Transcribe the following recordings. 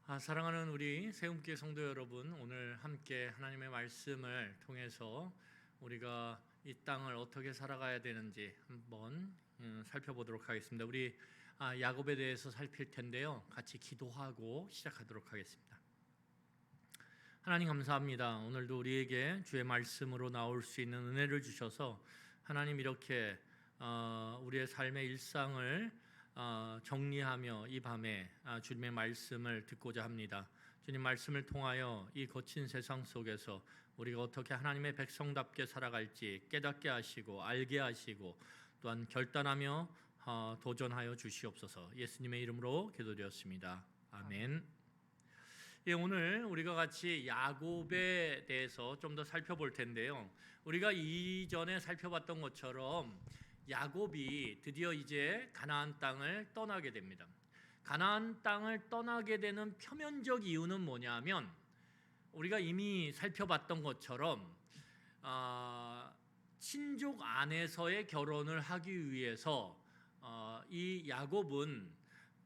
사랑하는 우리 세움교회 성도 여러분, 오늘 함께 하나님의 말씀을 통해서 우리가 이 땅을 어떻게 살아가야 되는지 한번 살펴보도록 하겠습니다. 우리 야곱에 대해서 살필 텐데요, 같이 기도하고 시작하도록 하겠습니다. 하나님 감사합니다. 오늘도 우리에게 주의 말씀으로 나올 수 있는 은혜를 주셔서 하나님 이렇게 우리의 삶의 일상을 정리하며 이 밤에 주님의 말씀을 듣고자 합니다. 주님 말씀을 통하여 이 거친 세상 속에서 우리가 어떻게 하나님의 백성답게 살아갈지 깨닫게 하시고 알게 하시고 또한 결단하며 도전하여 주시옵소서. 예수님의 이름으로 기도드렸습니다. 아멘. 오늘 우리가 같이 야곱에 대해서 좀 더 살펴볼 텐데요, 우리가 이전에 살펴봤던 것처럼 야곱이 드디어 이제 가나안 땅을 떠나게 됩니다. 가나안 땅을 떠나게 되는 표면적 이유는 뭐냐면, 우리가 이미 살펴봤던 것처럼 친족 안에서의 결혼을 하기 위해서 이 야곱은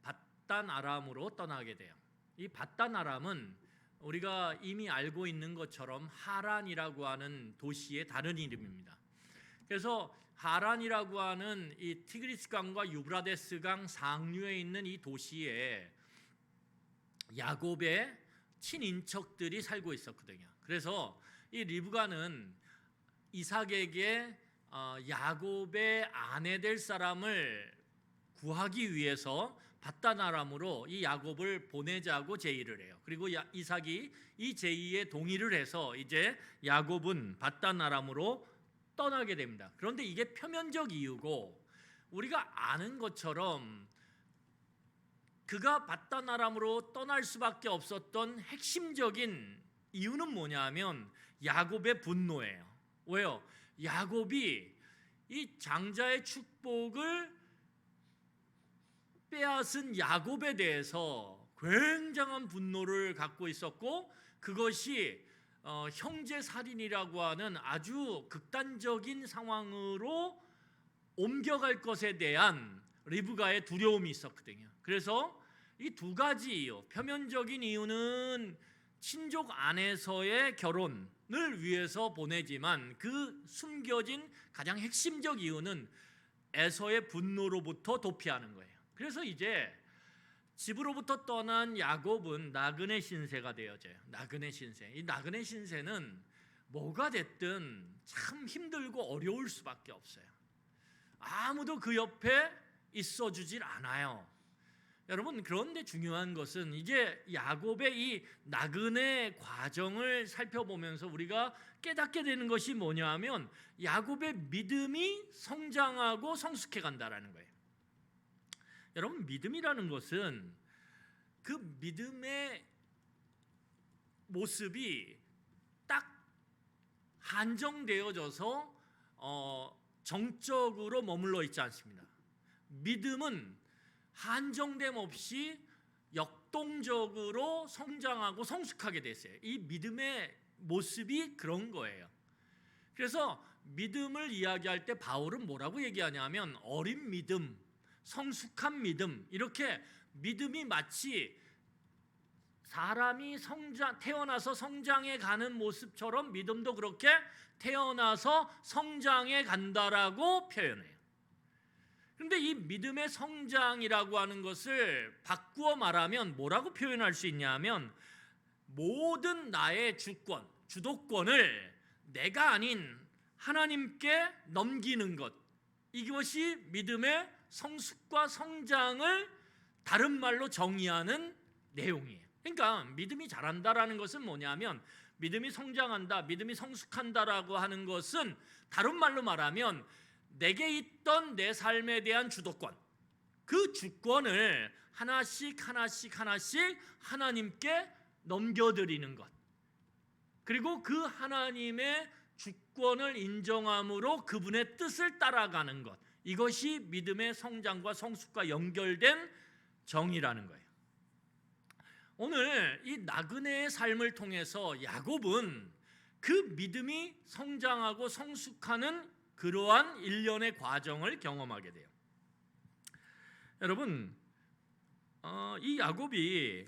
밧단 아람으로 떠나게 돼요. 이 밧단 아람은 우리가 이미 알고 있는 것처럼 하란이라고 하는 도시의 다른 이름입니다. 그래서 하란이라고 하는 이 티그리스 강과 유브라데스 강 상류에 있는 이 도시에 야곱의 친인척들이 살고 있었거든요. 그래서 이 리브가는 이삭에게 야곱의 아내 될 사람을 구하기 위해서 밧단 아람으로 이 야곱을 보내자고 제의를 해요. 그리고 이삭이 이 제의에 동의를 해서 이제 야곱은 밧단 아람으로 떠나게 됩니다. 그런데 이게 표면적 이유고, 우리가 아는 것처럼 그가 밧단 아람으로 떠날 수밖에 없었던 핵심적인 이유는 뭐냐면 야곱의 분노예요. 왜요? 야곱이 이 장자의 축복을 빼앗은 야곱에 대해서 굉장한 분노를 갖고 있었고, 그것이 형제 살인이라고 하는 아주 극단적인 상황으로 옮겨갈 것에 대한 리브가의 두려움이 있었거든요. 그래서 이 두 가지 이유, 표면적인 이유는 친족 안에서의 결혼을 위해서 보내지만 그 숨겨진 가장 핵심적 이유는 에서의 분노로부터 도피하는 거예요. 그래서 이제 집으로부터 떠난 야곱은 나그네 신세가 되어져요. 나그네 신세. 이 나그네 신세는 뭐가 됐든 참 힘들고 어려울 수밖에 없어요. 아무도 그 옆에 있어주질 않아요. 여러분, 그런데 중요한 것은 이제 야곱의 이 나그네 과정을 살펴보면서 우리가 깨닫게 되는 것이 뭐냐면, 야곱의 믿음이 성장하고 성숙해 간다라는 거예요. 여러분, 믿음이라는 것은 그 믿음의 모습이 딱 한정되어져서 정적으로 머물러 있지 않습니다. 믿음은 한정됨 없이 역동적으로 성장하고 성숙하게 됐어요. 이 믿음의 모습이 그런 거예요. 그래서 믿음을 이야기할 때 바울은 뭐라고 얘기하냐면 어린 믿음, 성숙한 믿음, 이렇게 믿음이 마치 사람이 태어나서 성장해 가는 모습처럼 믿음도 그렇게 태어나서 성장해 간다라고 표현해요. 그런데 이 믿음의 성장이라고 하는 것을 바꾸어 말하면 뭐라고 표현할 수 있냐면, 모든 나의 주도권을 내가 아닌 하나님께 넘기는 것, 이것이 믿음의 성숙과 성장을 다른 말로 정의하는 내용이에요. 그러니까 믿음이 자란다라는 것은 뭐냐면, 믿음이 성장한다, 믿음이 성숙한다라고 하는 것은 다른 말로 말하면 내게 있던 내 삶에 대한 주도권, 그 주권을 하나씩 하나님께 넘겨드리는 것, 그리고 그 하나님의 주권을 인정함으로 그분의 뜻을 따라가는 것, 이것이 믿음의 성장과 성숙과 연결된 정의라는 거예요. 오늘 이 나그네의 삶을 통해서 야곱은 그 믿음이 성장하고 성숙하는 그러한 일련의 과정을 경험하게 돼요. 여러분, 이 야곱이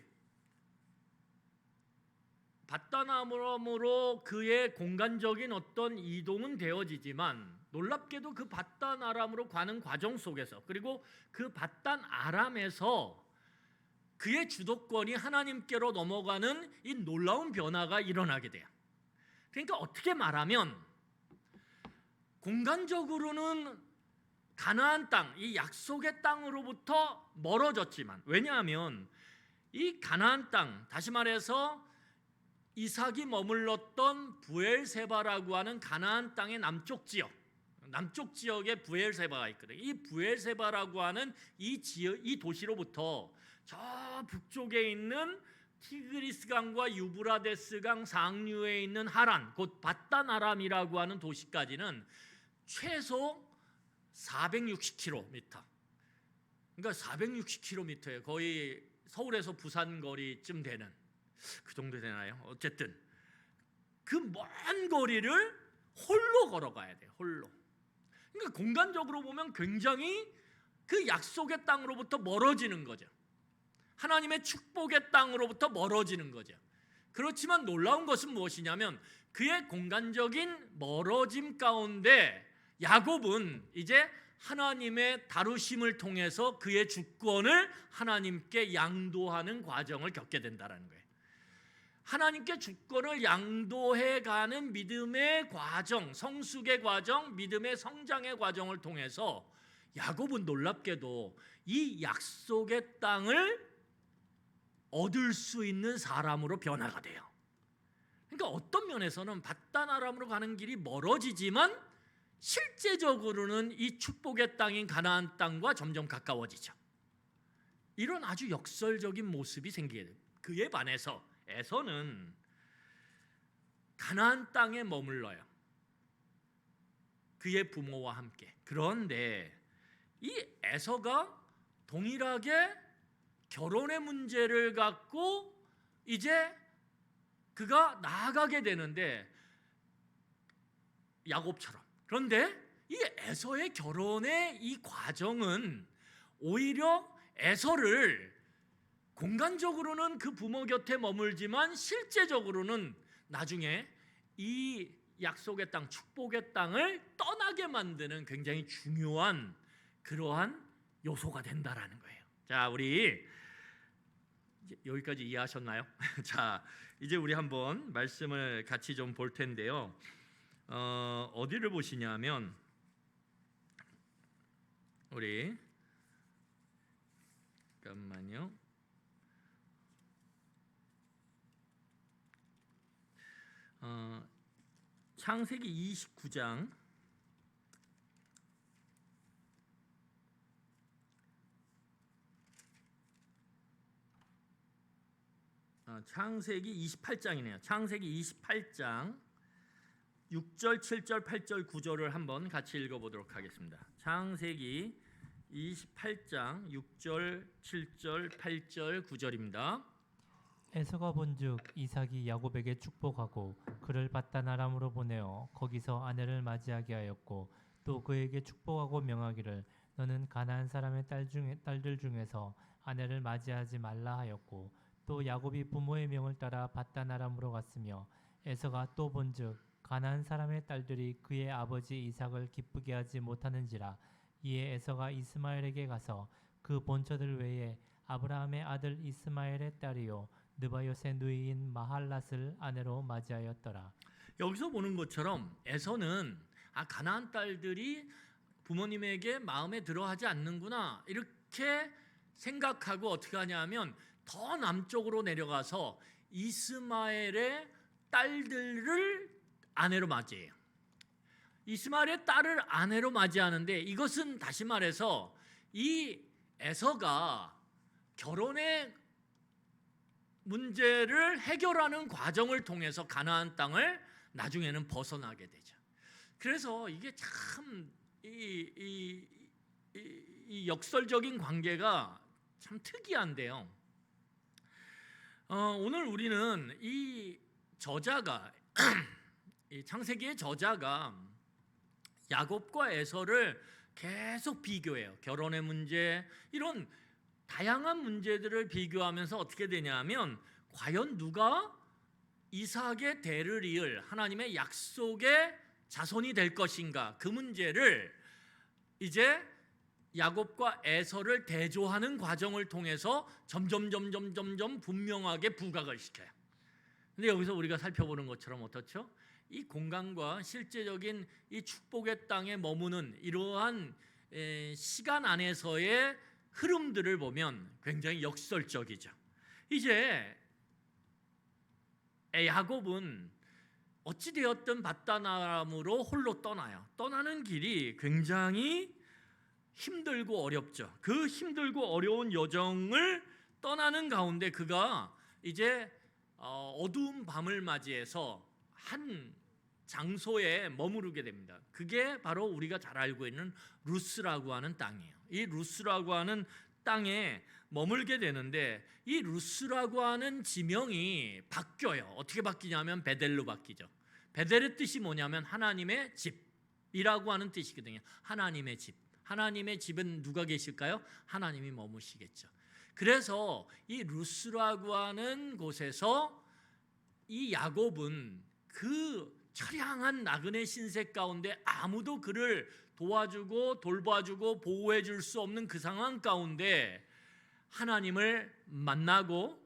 밧단 아람으로 그의 공간적인 어떤 이동은 되어지지만 놀랍게도 그 밧단 아람으로 가는 과정 속에서 그리고 그 밧단 아람에서 그의 주도권이 하나님께로 넘어가는 이 놀라운 변화가 일어나게 돼요. 그러니까 어떻게 말하면 공간적으로는 가나안 땅, 이 약속의 땅으로부터 멀어졌지만 왜냐하면 이 가나안 땅, 다시 말해서 이삭이 머물렀던 부엘세바라고 하는 가나안 땅의 남쪽 지역에 부엘세바가 있거든요. 이 부엘세바라고 하는 이 도시로부터 저 북쪽에 있는 티그리스 강과 유브라데스 강 상류에 있는 하란, 곧 밧단 아람이라고 하는 도시까지는 최소 460km. 그러니까 460km에 거의 서울에서 부산 거리쯤 되는 그 정도 되나요? 어쨌든 그 먼 거리를 홀로 걸어가야 돼요. 홀로. 그러니까 공간적으로 보면 굉장히 그 약속의 땅으로부터 멀어지는 거죠. 하나님의 축복의 땅으로부터 멀어지는 거죠. 그렇지만 놀라운 것은 무엇이냐면 그의 공간적인 멀어짐 가운데 야곱은 이제 하나님의 다루심을 통해서 그의 주권을 하나님께 양도하는 과정을 겪게 된다는 거예요. 하나님께 주권을 양도해가는 믿음의 과정, 성숙의 과정, 믿음의 성장의 과정을 통해서 야곱은 놀랍게도 이 약속의 땅을 얻을 수 있는 사람으로 변화가 돼요. 그러니까 어떤 면에서는 밧단 아람으로 가는 길이 멀어지지만 실제적으로는 이 축복의 땅인 가나안 땅과 점점 가까워지죠. 이런 아주 역설적인 모습이 생기게 돼요. 그에 반해서 에서는 가나안 땅에 머물러요. 그의 부모와 함께. 그런데 이 에서가 동일하게 결혼의 문제를 갖고 이제 그가 나아가게 되는데 야곱처럼. 그런데 이 에서의 결혼의 이 과정은 오히려 에서를 공간적으로는 그 부모 곁에 머물지만 실제적으로는 나중에 이 약속의 땅, 축복의 땅을 떠나게 만드는 굉장히 중요한 그러한 요소가 된다라는 거예요. 자, 우리 여기까지 이해하셨나요? 자, 이제 우리 한번 말씀을 같이 좀 볼 텐데요. 어디를 보시냐면 우리 잠깐만요. 창세기 29장 창세기 28장이네요. 창세기 28장 6절, 7절, 8절, 9절을 한번 같이 읽어보도록 하겠습니다. 창세기 28장 6절, 7절, 8절, 9절입니다. 에서가 본즉 이삭이 야곱에게 축복하고 그를 밧단 아람으로 보내어 거기서 아내를 맞이하게 하였고 또 그에게 축복하고 명하기를 너는 가나안 사람의 딸들 중에서 아내를 맞이하지 말라 하였고 또 야곱이 부모의 명을 따라 밧단 아람으로 갔으며 에서가 또 본즉 가나안 사람의 딸들이 그의 아버지 이삭을 기쁘게 하지 못하는지라 이에 에서가 이스마엘에게 가서 그 본처들 외에 아브라함의 아들 이스마엘의 딸이요 느바요의 누이인 마할랏을 아내로 맞이하였더라. 여기서 보는 것처럼 에서는 가나안 딸들이 부모님에게 마음에 들어하지 않는구나 이렇게 생각하고 어떻게 하냐면 더 남쪽으로 내려가서 이스마엘의 딸들을 아내로 맞이해요. 이스마엘의 딸을 아내로 맞이하는데 이것은 다시 말해서 이 에서가 결혼의 문제를 해결하는 과정을 통해서 가나안 땅을 나중에는 벗어나게 되죠. 그래서 이게 참 이 역설적인 관계가 참 특이한데요. 오늘 우리는 이 저자가 이 창세기의 저자가 야곱과 에서를 계속 비교해요. 결혼의 문제 이런 다양한 문제들을 비교하면서 어떻게 되냐면 과연 누가 이삭의 대를 이을 하나님의 약속의 자손이 될 것인가, 그 문제를 이제 야곱과 에서를 대조하는 과정을 통해서 점점 분명하게 부각을 시켜요. 근데 여기서 우리가 살펴보는 것처럼 어떻죠? 이 공간과 실제적인 이 축복의 땅에 머무는 이러한 시간 안에서의 흐름들을 보면 굉장히 역설적이죠. 이제 야곱은 어찌되었든 밧단아람으로 홀로 떠나요. 떠나는 길이 굉장히 힘들고 어렵죠. 그 힘들고 어려운 여정을 떠나는 가운데 그가 이제 어두운 밤을 맞이해서 한 장소에 머무르게 됩니다. 그게 바로 우리가 잘 알고 있는 루스라고 하는 땅이에요. 이 루스라고 하는 땅에 머물게 되는데 이 루스라고 하는 지명이 바뀌어요. 어떻게 바뀌냐면 베델로 바뀌죠. 베델의 뜻이 뭐냐면 하나님의 집이라고 하는 뜻이거든요. 하나님의 집. 하나님의 집은 누가 계실까요? 하나님이 머무시겠죠. 그래서 이 루스라고 하는 곳에서 이 야곱은 그 처량한 나그네 신세 가운데 아무도 그를 도와주고 돌봐주고 보호해줄 수 없는 그 상황 가운데 하나님을 만나고,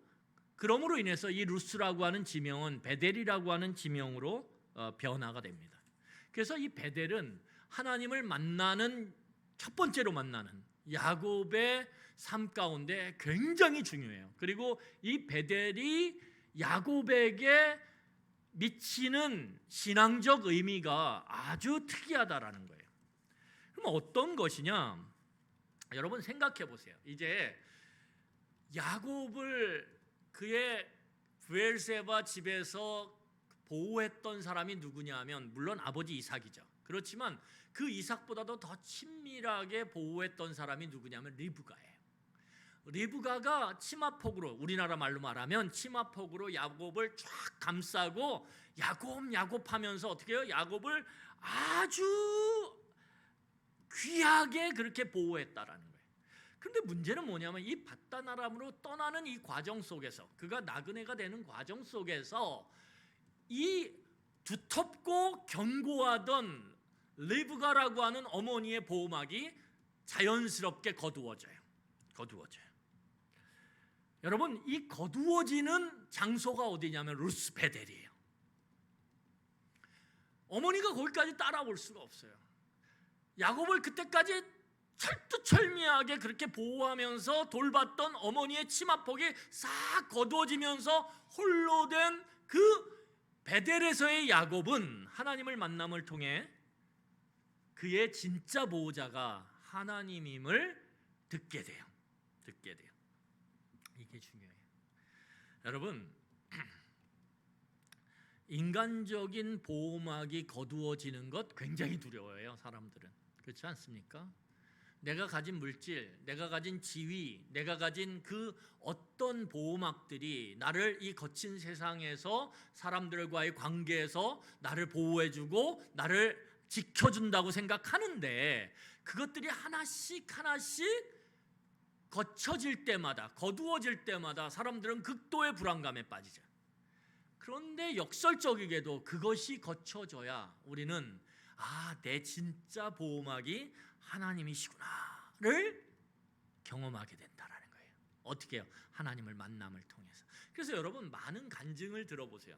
그러므로 인해서 이 루스라고 하는 지명은 베델이라고 하는 지명으로 변화가 됩니다. 그래서 이 베델은 하나님을 만나는 첫 번째로 만나는 야곱의 삶 가운데 굉장히 중요해요. 그리고 이 베델이 야곱에게 미치는 신앙적 의미가 아주 특이하다라는 거예요. 그럼 어떤 것이냐? 여러분 생각해 보세요. 이제 야곱을 그의 브엘세바 집에서 보호했던 사람이 누구냐 하면 물론 아버지 이삭이죠. 그렇지만 그 이삭보다도 더 친밀하게 보호했던 사람이 누구냐면 리브가예요. 리브가가 치마폭으로, 우리나라 말로 말하면 치마폭으로 야곱을 쫙 감싸고 야곱 하면서 어떻게 해요? 야곱을 아주 귀하게 그렇게 보호했다라는 거예요. 그런데 문제는 뭐냐면 이 밧단아람으로 떠나는 이 과정 속에서, 그가 나그네가 되는 과정 속에서 이 두텁고 견고하던 리브가라고 하는 어머니의 보호막이 자연스럽게 거두어져요. 여러분, 이 거두어지는 장소가 어디냐면 루스 베델이에요. 어머니가 거기까지 따라올 수가 없어요. 야곱을 그때까지 철두철미하게 그렇게 보호하면서 돌봤던 어머니의 치마폭이 싹 거두어지면서 홀로 된 그 베델에서의 야곱은 하나님을 만남을 통해 그의 진짜 보호자가 하나님임을 듣게 돼요. 이게 중요해요. 여러분, 인간적인 보호막이 거두어지는 것 굉장히 두려워해요, 사람들은. 그렇지 않습니까? 내가 가진 물질, 내가 가진 지위, 내가 가진 그 어떤 보호막들이 나를 이 거친 세상에서 사람들과의 관계에서 나를 보호해주고 나를 지켜준다고 생각하는데, 그것들이 하나씩 거쳐질 때마다, 거두어질 때마다 사람들은 극도의 불안감에 빠지죠. 그런데 역설적이게도 그것이 거쳐져야 우리는 내 진짜 보호막이 하나님이시구나를 경험하게 된다라는 거예요. 어떻게 해요? 하나님을 만남을 통해서. 그래서 여러분, 많은 간증을 들어보세요.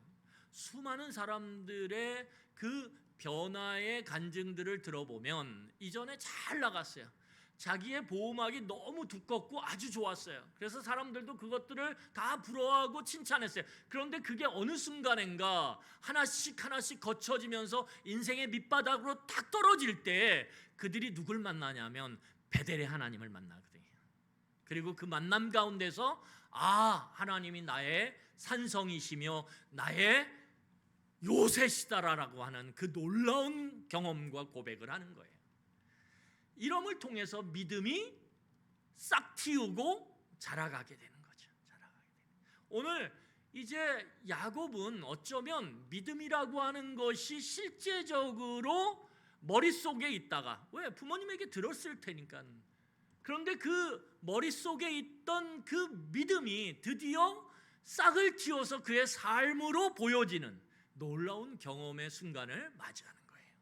수많은 사람들의 그 변화의 간증들을 들어보면 이전에 잘 나갔어요. 자기의 보호막이 너무 두껍고 아주 좋았어요. 그래서 사람들도 그것들을 다 부러워하고 칭찬했어요. 그런데 그게 어느 순간인가 하나씩 거쳐지면서 인생의 밑바닥으로 딱 떨어질 때 그들이 누굴 만나냐면 베델의 하나님을 만나거든요. 그리고 그 만남 가운데서 하나님이 나의 산성이시며 나의 요새시다라고 하는 그 놀라운 경험과 고백을 하는 거예요. 이름을 통해서 믿음이 싹 틔우고 자라가게 되는 거죠. 오늘 이제 야곱은 어쩌면 믿음이라고 하는 것이 실제적으로 머릿속에 있다가, 왜? 부모님에게 들었을 테니까. 그런데 그 머릿속에 있던 그 믿음이 드디어 싹을 틔워서 그의 삶으로 보여지는 놀라운 경험의 순간을 맞이하는 거예요.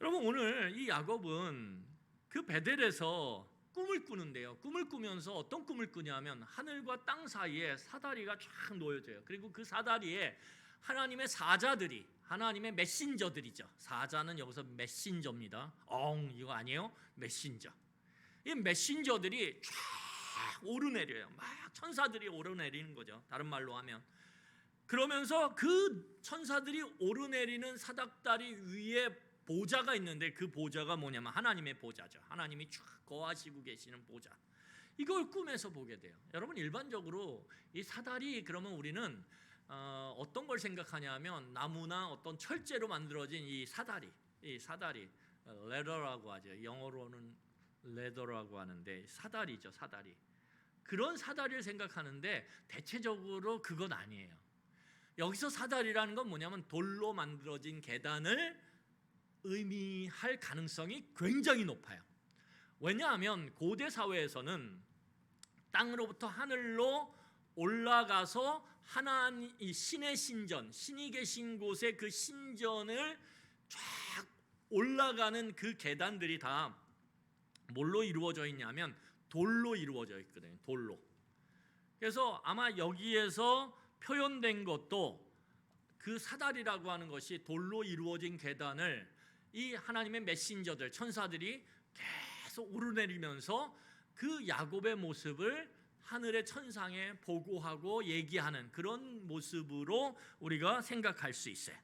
여러분, 오늘 이 야곱은 그 베델에서 꿈을 꾸는데요. 꿈을 꾸면서 어떤 꿈을 꾸냐면 하늘과 땅 사이에 사다리가 쫙 놓여져요. 그리고 그 사다리에 하나님의 사자들이, 하나님의 메신저들이죠. 사자는 여기서 메신저입니다. 이거 아니에요? 메신저. 이 메신저들이 쫙 오르내려요. 막 천사들이 오르내리는 거죠. 다른 말로 하면. 그러면서 그 천사들이 오르내리는 사닥다리 위에 보좌가 있는데 그 보좌가 뭐냐면 하나님의 보좌죠. 하나님이 쭉 거하시고 계시는 보좌. 이걸 꿈에서 보게 돼요. 여러분, 일반적으로 이 사다리 그러면 우리는 어떤 걸 생각하냐면 나무나 어떤 철제로 만들어진 이 사다리 레더라고 하죠. 영어로는 레더라고 하는데 사다리죠, 사다리. 그런 사다리를 생각하는데 대체적으로 그건 아니에요. 여기서 사다리라는 건 뭐냐면 돌로 만들어진 계단을 의미할 가능성이 굉장히 높아요. 왜냐하면 고대 사회에서는 땅으로부터 하늘로 올라가서 하나님 신의 신전, 신이 계신 곳에 그 신전을 쫙 올라가는 그 계단들이 다 뭘로 이루어져 있냐면 돌로 이루어져 있거든요. 돌로. 그래서 아마 여기에서 표현된 것도 그 사다리라고 하는 것이 돌로 이루어진 계단을 이 하나님의 메신저들, 천사들이 계속 오르내리면서 그 야곱의 모습을 하늘의 천상에 보고하고 얘기하는 그런 모습으로 우리가 생각할 수 있어요.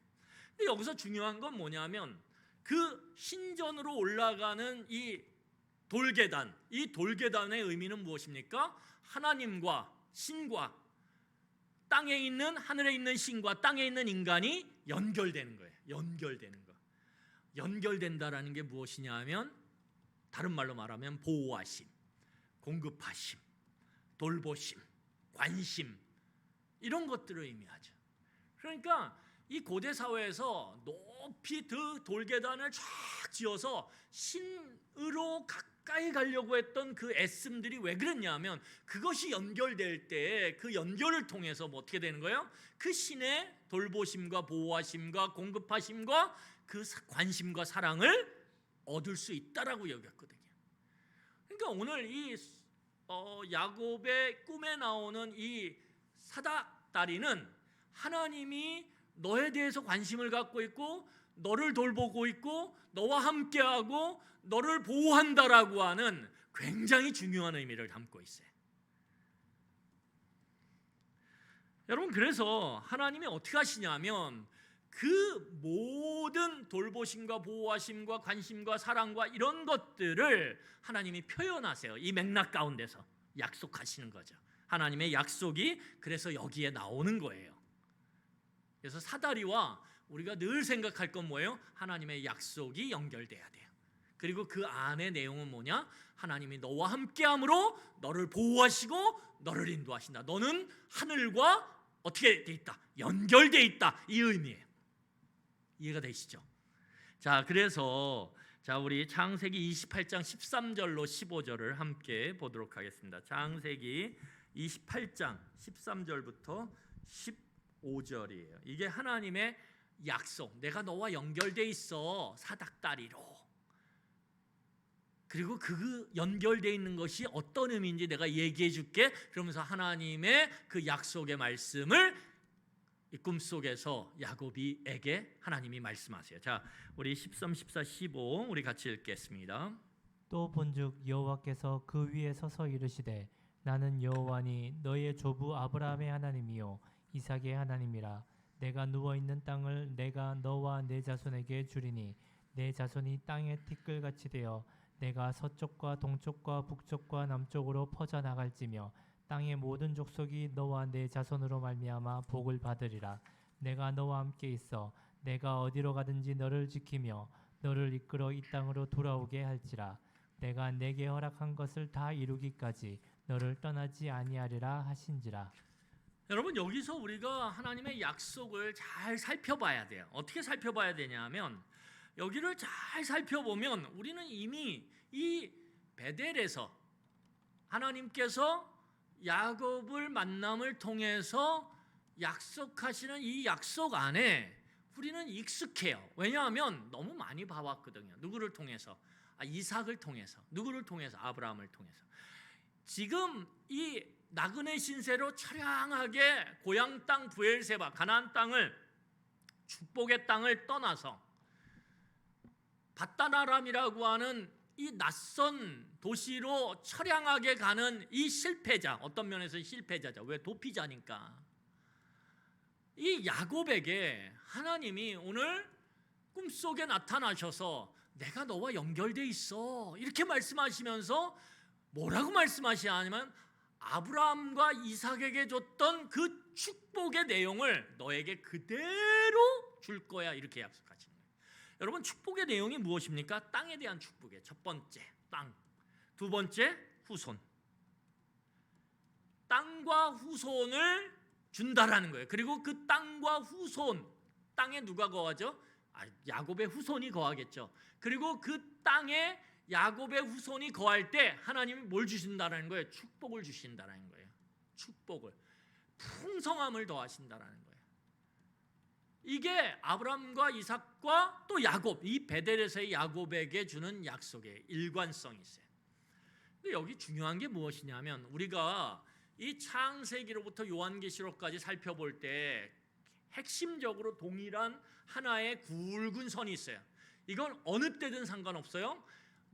근데 여기서 중요한 건 뭐냐면 그 신전으로 올라가는 이 돌계단, 이 돌계단의 의미는 무엇입니까? 하나님과 신과 땅에 있는, 하늘에 있는 신과 땅에 있는 인간이 연결되는 거예요. 연결되는 거. 연결된다라는 게 무엇이냐 하면 다른 말로 말하면 보호하심, 공급하심, 돌보심, 관심, 이런 것들을 의미하죠. 그러니까 이 고대 사회에서 높이 그 돌계단을 쫙 지어서 신으로 가까이 가려고 했던 그 애씀들이 왜 그랬냐면 그것이 연결될 때 그 연결을 통해서 뭐 어떻게 되는 거예요? 그 신의 돌보심과 보호하심과 공급하심과 그 관심과 사랑을 얻을 수 있다라고 여겼거든요. 그러니까 오늘 이 야곱의 꿈에 나오는 이 사닥다리는 하나님이 너에 대해서 관심을 갖고 있고 너를 돌보고 있고 너와 함께하고 너를 보호한다라고 하는 굉장히 중요한 의미를 담고 있어요. 여러분, 그래서 하나님이 어떻게 하시냐면 그 모든 돌보심과 보호하심과 관심과 사랑과 이런 것들을 하나님이 표현하세요. 이 맥락 가운데서 약속하시는 거죠. 하나님의 약속이 그래서 여기에 나오는 거예요. 그래서 사다리와 우리가 늘 생각할 건 뭐예요? 하나님의 약속이 연결돼야 돼요. 그리고 그 안의 내용은 뭐냐? 하나님이 너와 함께함으로 너를 보호하시고 너를 인도하신다. 너는 하늘과 어떻게 돼 있다? 연결돼 있다. 이 의미예요. 이해가 되시죠? 자, 그래서 우리 창세기 28장 13절로 15절을 함께 보도록 하겠습니다. 창세기 28장 13절부터 15절이에요. 이게 하나님의 약속. 내가 너와 연결돼 있어. 사닥다리로. 그리고 그 연결되어 있는 것이 어떤 의미인지 내가 얘기해 줄게. 그러면서 하나님의 그 약속의 말씀을 이 꿈속에서 야곱이에게 하나님이 말씀하세요. 자, 우리 13, 14, 15 우리 같이 읽겠습니다. 또 본즉 여호와께서 그 위에 서서 이르시되 나는 여호와니 너의 조부 아브라함의 하나님이요 이삭의 하나님이라. 내가 누워 있는 땅을 내가 너와 내 자손에게 주리니 내 자손이 땅의 티끌같이 되어 내가 서쪽과 동쪽과 북쪽과 남쪽으로 퍼져 나갈지며 땅의 모든 족속이 너와 내 자손으로 말미암아 복을 받으리라. 내가 너와 함께 있어 내가 어디로 가든지 너를 지키며 너를 이끌어 이 땅으로 돌아오게 할지라. 내가 내게 허락한 것을 다 이루기까지 너를 떠나지 아니하리라 하신지라. 여러분, 여기서 우리가 하나님의 약속을 잘 살펴봐야 돼요. 어떻게 살펴봐야 되냐면 여기를 잘 살펴보면 우리는 이미 이 베델에서 하나님께서 야곱을 만남을 통해서 약속하시는 이 약속 안에 우리는 익숙해요. 왜냐하면 너무 많이 봐왔거든요. 누구를 통해서? 이삭을 통해서. 누구를 통해서? 아브라함을 통해서. 지금 이 나그네 신세로 처량하게 고향 땅 브엘세바 가나안 땅을, 축복의 땅을 떠나서 바다나람이라고 하는 이 낯선 도시로 처량하게 가는 이 실패자, 어떤 면에서 실패자죠. 왜? 도피자니까. 이 야곱에게 하나님이 오늘 꿈속에 나타나셔서 내가 너와 연결돼 있어 이렇게 말씀하시면서 뭐라고 말씀하시냐면 아브라함과 이삭에게 줬던 그 축복의 내용을 너에게 그대로 줄 거야 이렇게 약속하시는 거예요. 여러분, 축복의 내용이 무엇입니까? 땅에 대한 축복이에요. 첫 번째 땅, 두 번째 후손. 땅과 후손을 준다라는 거예요. 그리고 그 땅과 후손, 땅에 누가 거하죠? 야곱의 후손이 거하겠죠. 그리고 그 땅에 야곱의 후손이 거할 때 하나님이 뭘 주신다라는 거예요? 축복을 주신다라는 거예요. 축복을, 풍성함을 더하신다라는 거예요. 이게 아브라함과 이삭과 또 야곱, 이 베델에서의 야곱에게 주는 약속의 일관성이 있어요. 근데 여기 중요한 게 무엇이냐면 우리가 이 창세기로부터 요한계시록까지 살펴볼 때 핵심적으로 동일한 하나의 굵은 선이 있어요. 이건 어느 때든 상관없어요.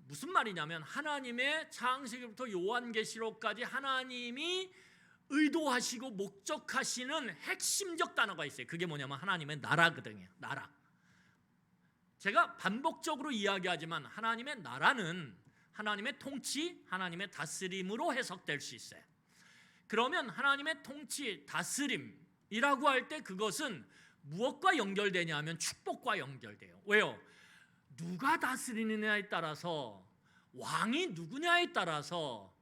무슨 말이냐면 하나님의 창세기부터 요한계시록까지 하나님이 의도하시고 목적하시는 핵심적 단어가 있어요. 그게 뭐냐면 하나님의 나라거든요. 나라. 제가 반복적으로 이야기하지만 하나님의 나라는 하나님의 통치, 하나님의 다스림으로 해석될 수 있어요. 그러면 하나님의 통치, 다스림이라고 할 때 그것은 무엇과 연결되냐 하면 축복과 연결돼요. 왜요? 누가 다스리느냐에 따라서, 왕이 누구냐에 따라서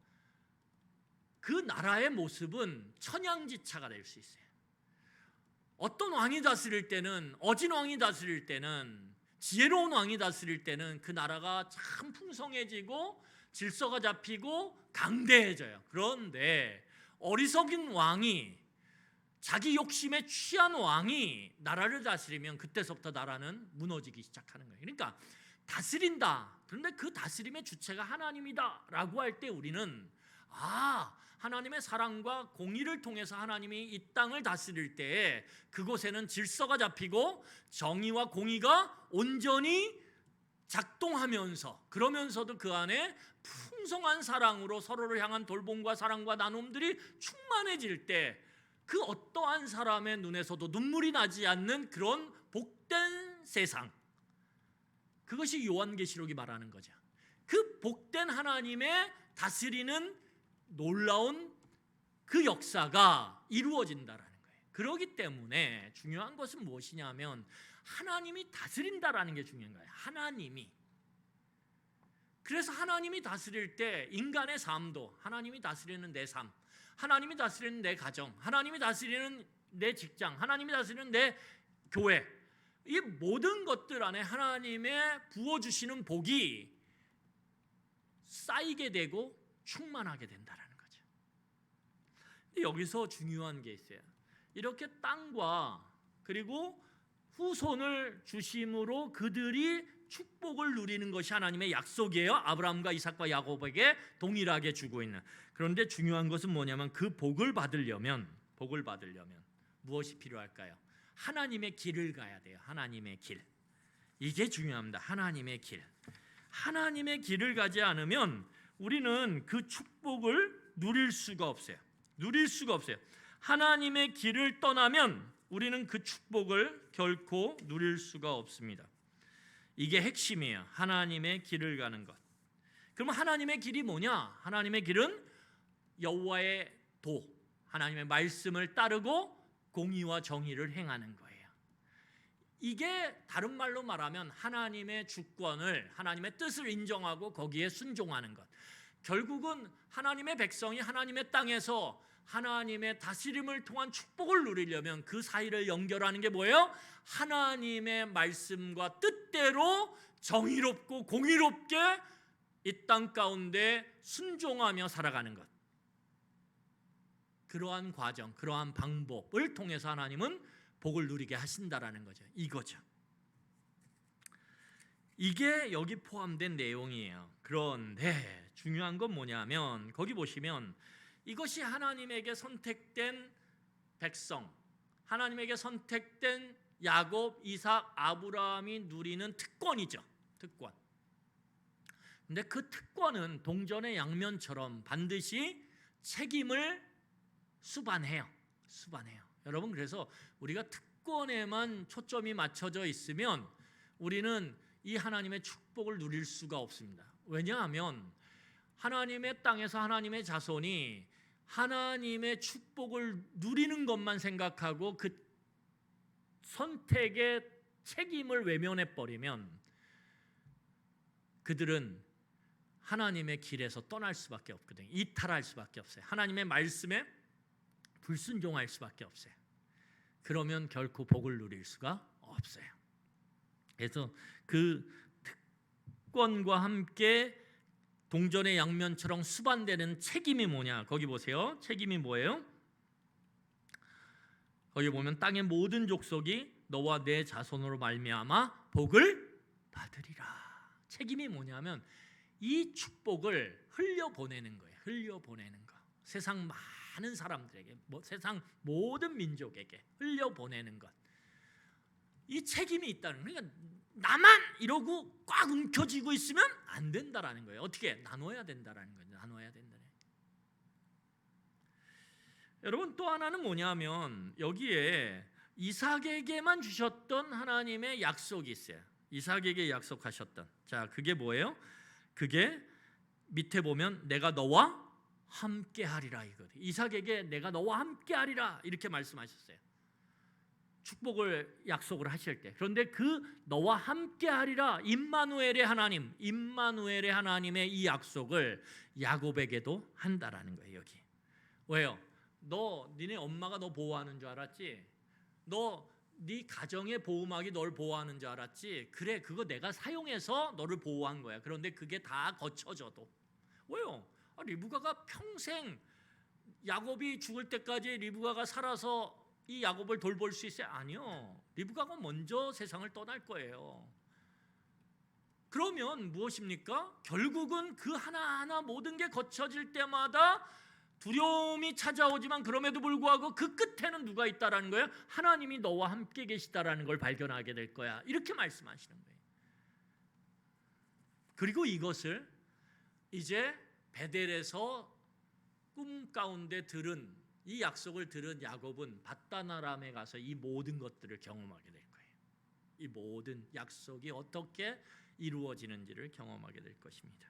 그 나라의 모습은 천양지차가 될 수 있어요. 어떤 왕이 다스릴 때는, 어진 왕이 다스릴 때는, 지혜로운 왕이 다스릴 때는 그 나라가 참 풍성해지고 질서가 잡히고 강대해져요. 그런데 어리석인 왕이, 자기 욕심에 취한 왕이 나라를 다스리면 그때서부터 나라는 무너지기 시작하는 거예요. 그러니까 다스린다. 그런데 그 다스림의 주체가 하나님이다 라고 할 때 우리는 하나님의 사랑과 공의를 통해서 하나님이 이 땅을 다스릴 때 그곳에는 질서가 잡히고 정의와 공의가 온전히 작동하면서, 그러면서도 그 안에 풍성한 사랑으로 서로를 향한 돌봄과 사랑과 나눔들이 충만해질 때 그 어떠한 사람의 눈에서도 눈물이 나지 않는 그런 복된 세상, 그것이 요한계시록이 말하는 거죠. 그 복된 하나님의 다스리는 놀라운 그 역사가 이루어진다라는 거예요. 그렇기 때문에 중요한 것은 무엇이냐면 하나님이 다스린다라는 게 중요한 거예요. 하나님이. 그래서 하나님이 다스릴 때 인간의 삶도, 하나님이 다스리는 내 삶, 하나님이 다스리는 내 가정, 하나님이 다스리는 내 직장, 하나님이 다스리는 내 교회, 이 모든 것들 안에 하나님의 부어주시는 복이 쌓이게 되고 충만하게 된다는 거죠. 여기서 중요한 게 있어요. 이렇게 땅과 그리고 후손을 주심으로 그들이 축복을 누리는 것이 하나님의 약속이에요. 아브라함과 이삭과 야곱에게 동일하게 주고 있는. 그런데 중요한 것은 뭐냐면 그 복을 받으려면 무엇이 필요할까요? 하나님의 길을 가야 돼요. 하나님의 길. 이게 중요합니다. 하나님의 길. 하나님의 길을 가지 않으면 우리는 그 축복을 누릴 수가 없어요. 하나님의 길을 떠나면 우리는 그 축복을 결코 누릴 수가 없습니다. 이게 핵심이에요. 하나님의 길을 가는 것. 그럼 하나님의 길이 뭐냐? 하나님의 길은 여호와의 도, 하나님의 말씀을 따르고 공의와 정의를 행하는 거예요. 이게 다른 말로 말하면 하나님의 주권을, 하나님의 뜻을 인정하고 거기에 순종하는 것. 결국은 하나님의 백성이 하나님의 땅에서 하나님의 다스림을 통한 축복을 누리려면 그 사이를 연결하는 게 뭐예요? 하나님의 말씀과 뜻대로 정의롭고 공의롭게 이 땅 가운데 순종하며 살아가는 것, 그러한 과정, 그러한 방법을 통해서 하나님은 복을 누리게 하신다라는 거죠. 이거죠. 이게 여기 포함된 내용이에요. 그런데 중요한 건 뭐냐면 거기 보시면 이것이 하나님에게 선택된 백성, 하나님에게 선택된 야곱, 이삭, 아브라함이 누리는 특권이죠. 특권. 근데 그 특권은 동전의 양면처럼 반드시 책임을 수반해요. 여러분, 그래서 우리가 특권에만 초점이 맞춰져 있으면 우리는 이 하나님의 축복을 누릴 수가 없습니다. 왜냐하면 하나님의 땅에서 하나님의 자손이 하나님의 축복을 누리는 것만 생각하고 그 선택의 책임을 외면해 버리면 그들은 하나님의 길에서 떠날 수밖에 없거든요. 이탈할 수밖에 없어요. 하나님의 말씀에 불순종할 수밖에 없어요. 그러면 결코 복을 누릴 수가 없어요. 그래서 그 특권과 함께 동전의 양면처럼 수반되는 책임이 뭐냐? 거기 보세요. 책임이 뭐예요? 거기 보면 땅의 모든 족속이 너와 내 자손으로 말미암아 복을 받으리라. 책임이 뭐냐면 이 축복을 흘려보내는 거예요. 흘려보내는 거. 세상 많은 사람들에게, 세상 모든 민족에게 흘려보내는 것. 이 책임이 있다는, 그러니까 나만 이러고 꽉 움켜쥐고 있으면 안 된다라는 거예요. 어떻게? 나눠야 된다라는 거예요. 나눠야 된다. 여러분, 또 하나는 뭐냐면 여기에 이삭에게만 주셨던 하나님의 약속이 있어요. 이삭에게 약속하셨던. 자, 그게 뭐예요? 그게 밑에 보면 내가 너와 함께 하리라 이거든요. 이삭에게 내가 너와 함께 하리라 이렇게 말씀하셨어요. 축복을 약속을 하실 때. 그런데 그 너와 함께 하리라, 임마누엘의 하나님, 임마누엘의 하나님의 이 약속을 야곱에게도 한다라는 거예요. 여기. 왜요? 니네 엄마가 너 보호하는 줄 알았지? 네 가정의 보호막이 널 보호하는 줄 알았지? 그래, 그거 내가 사용해서 너를 보호한 거야. 그런데 그게 다 거쳐져도. 왜요? 리브가가 평생, 야곱이 죽을 때까지 리브가가 살아서 이 야곱을 돌볼 수 있어요? 아니요. 리브가가 먼저 세상을 떠날 거예요. 그러면 무엇입니까? 결국은 그 하나하나 모든 게 거쳐질 때마다 두려움이 찾아오지만 그럼에도 불구하고 그 끝에는 누가 있다라는 거예요? 하나님이 너와 함께 계시다라는 걸 발견하게 될 거야. 이렇게 말씀하시는 거예요. 그리고 이것을 이제 베델에서 꿈 가운데 들은 이 약속을 들은 야곱은 밧단 아람에 가서 이 모든 것들을 경험하게 될 거예요. 이 모든 약속이 어떻게 이루어지는지를 경험하게 될 것입니다.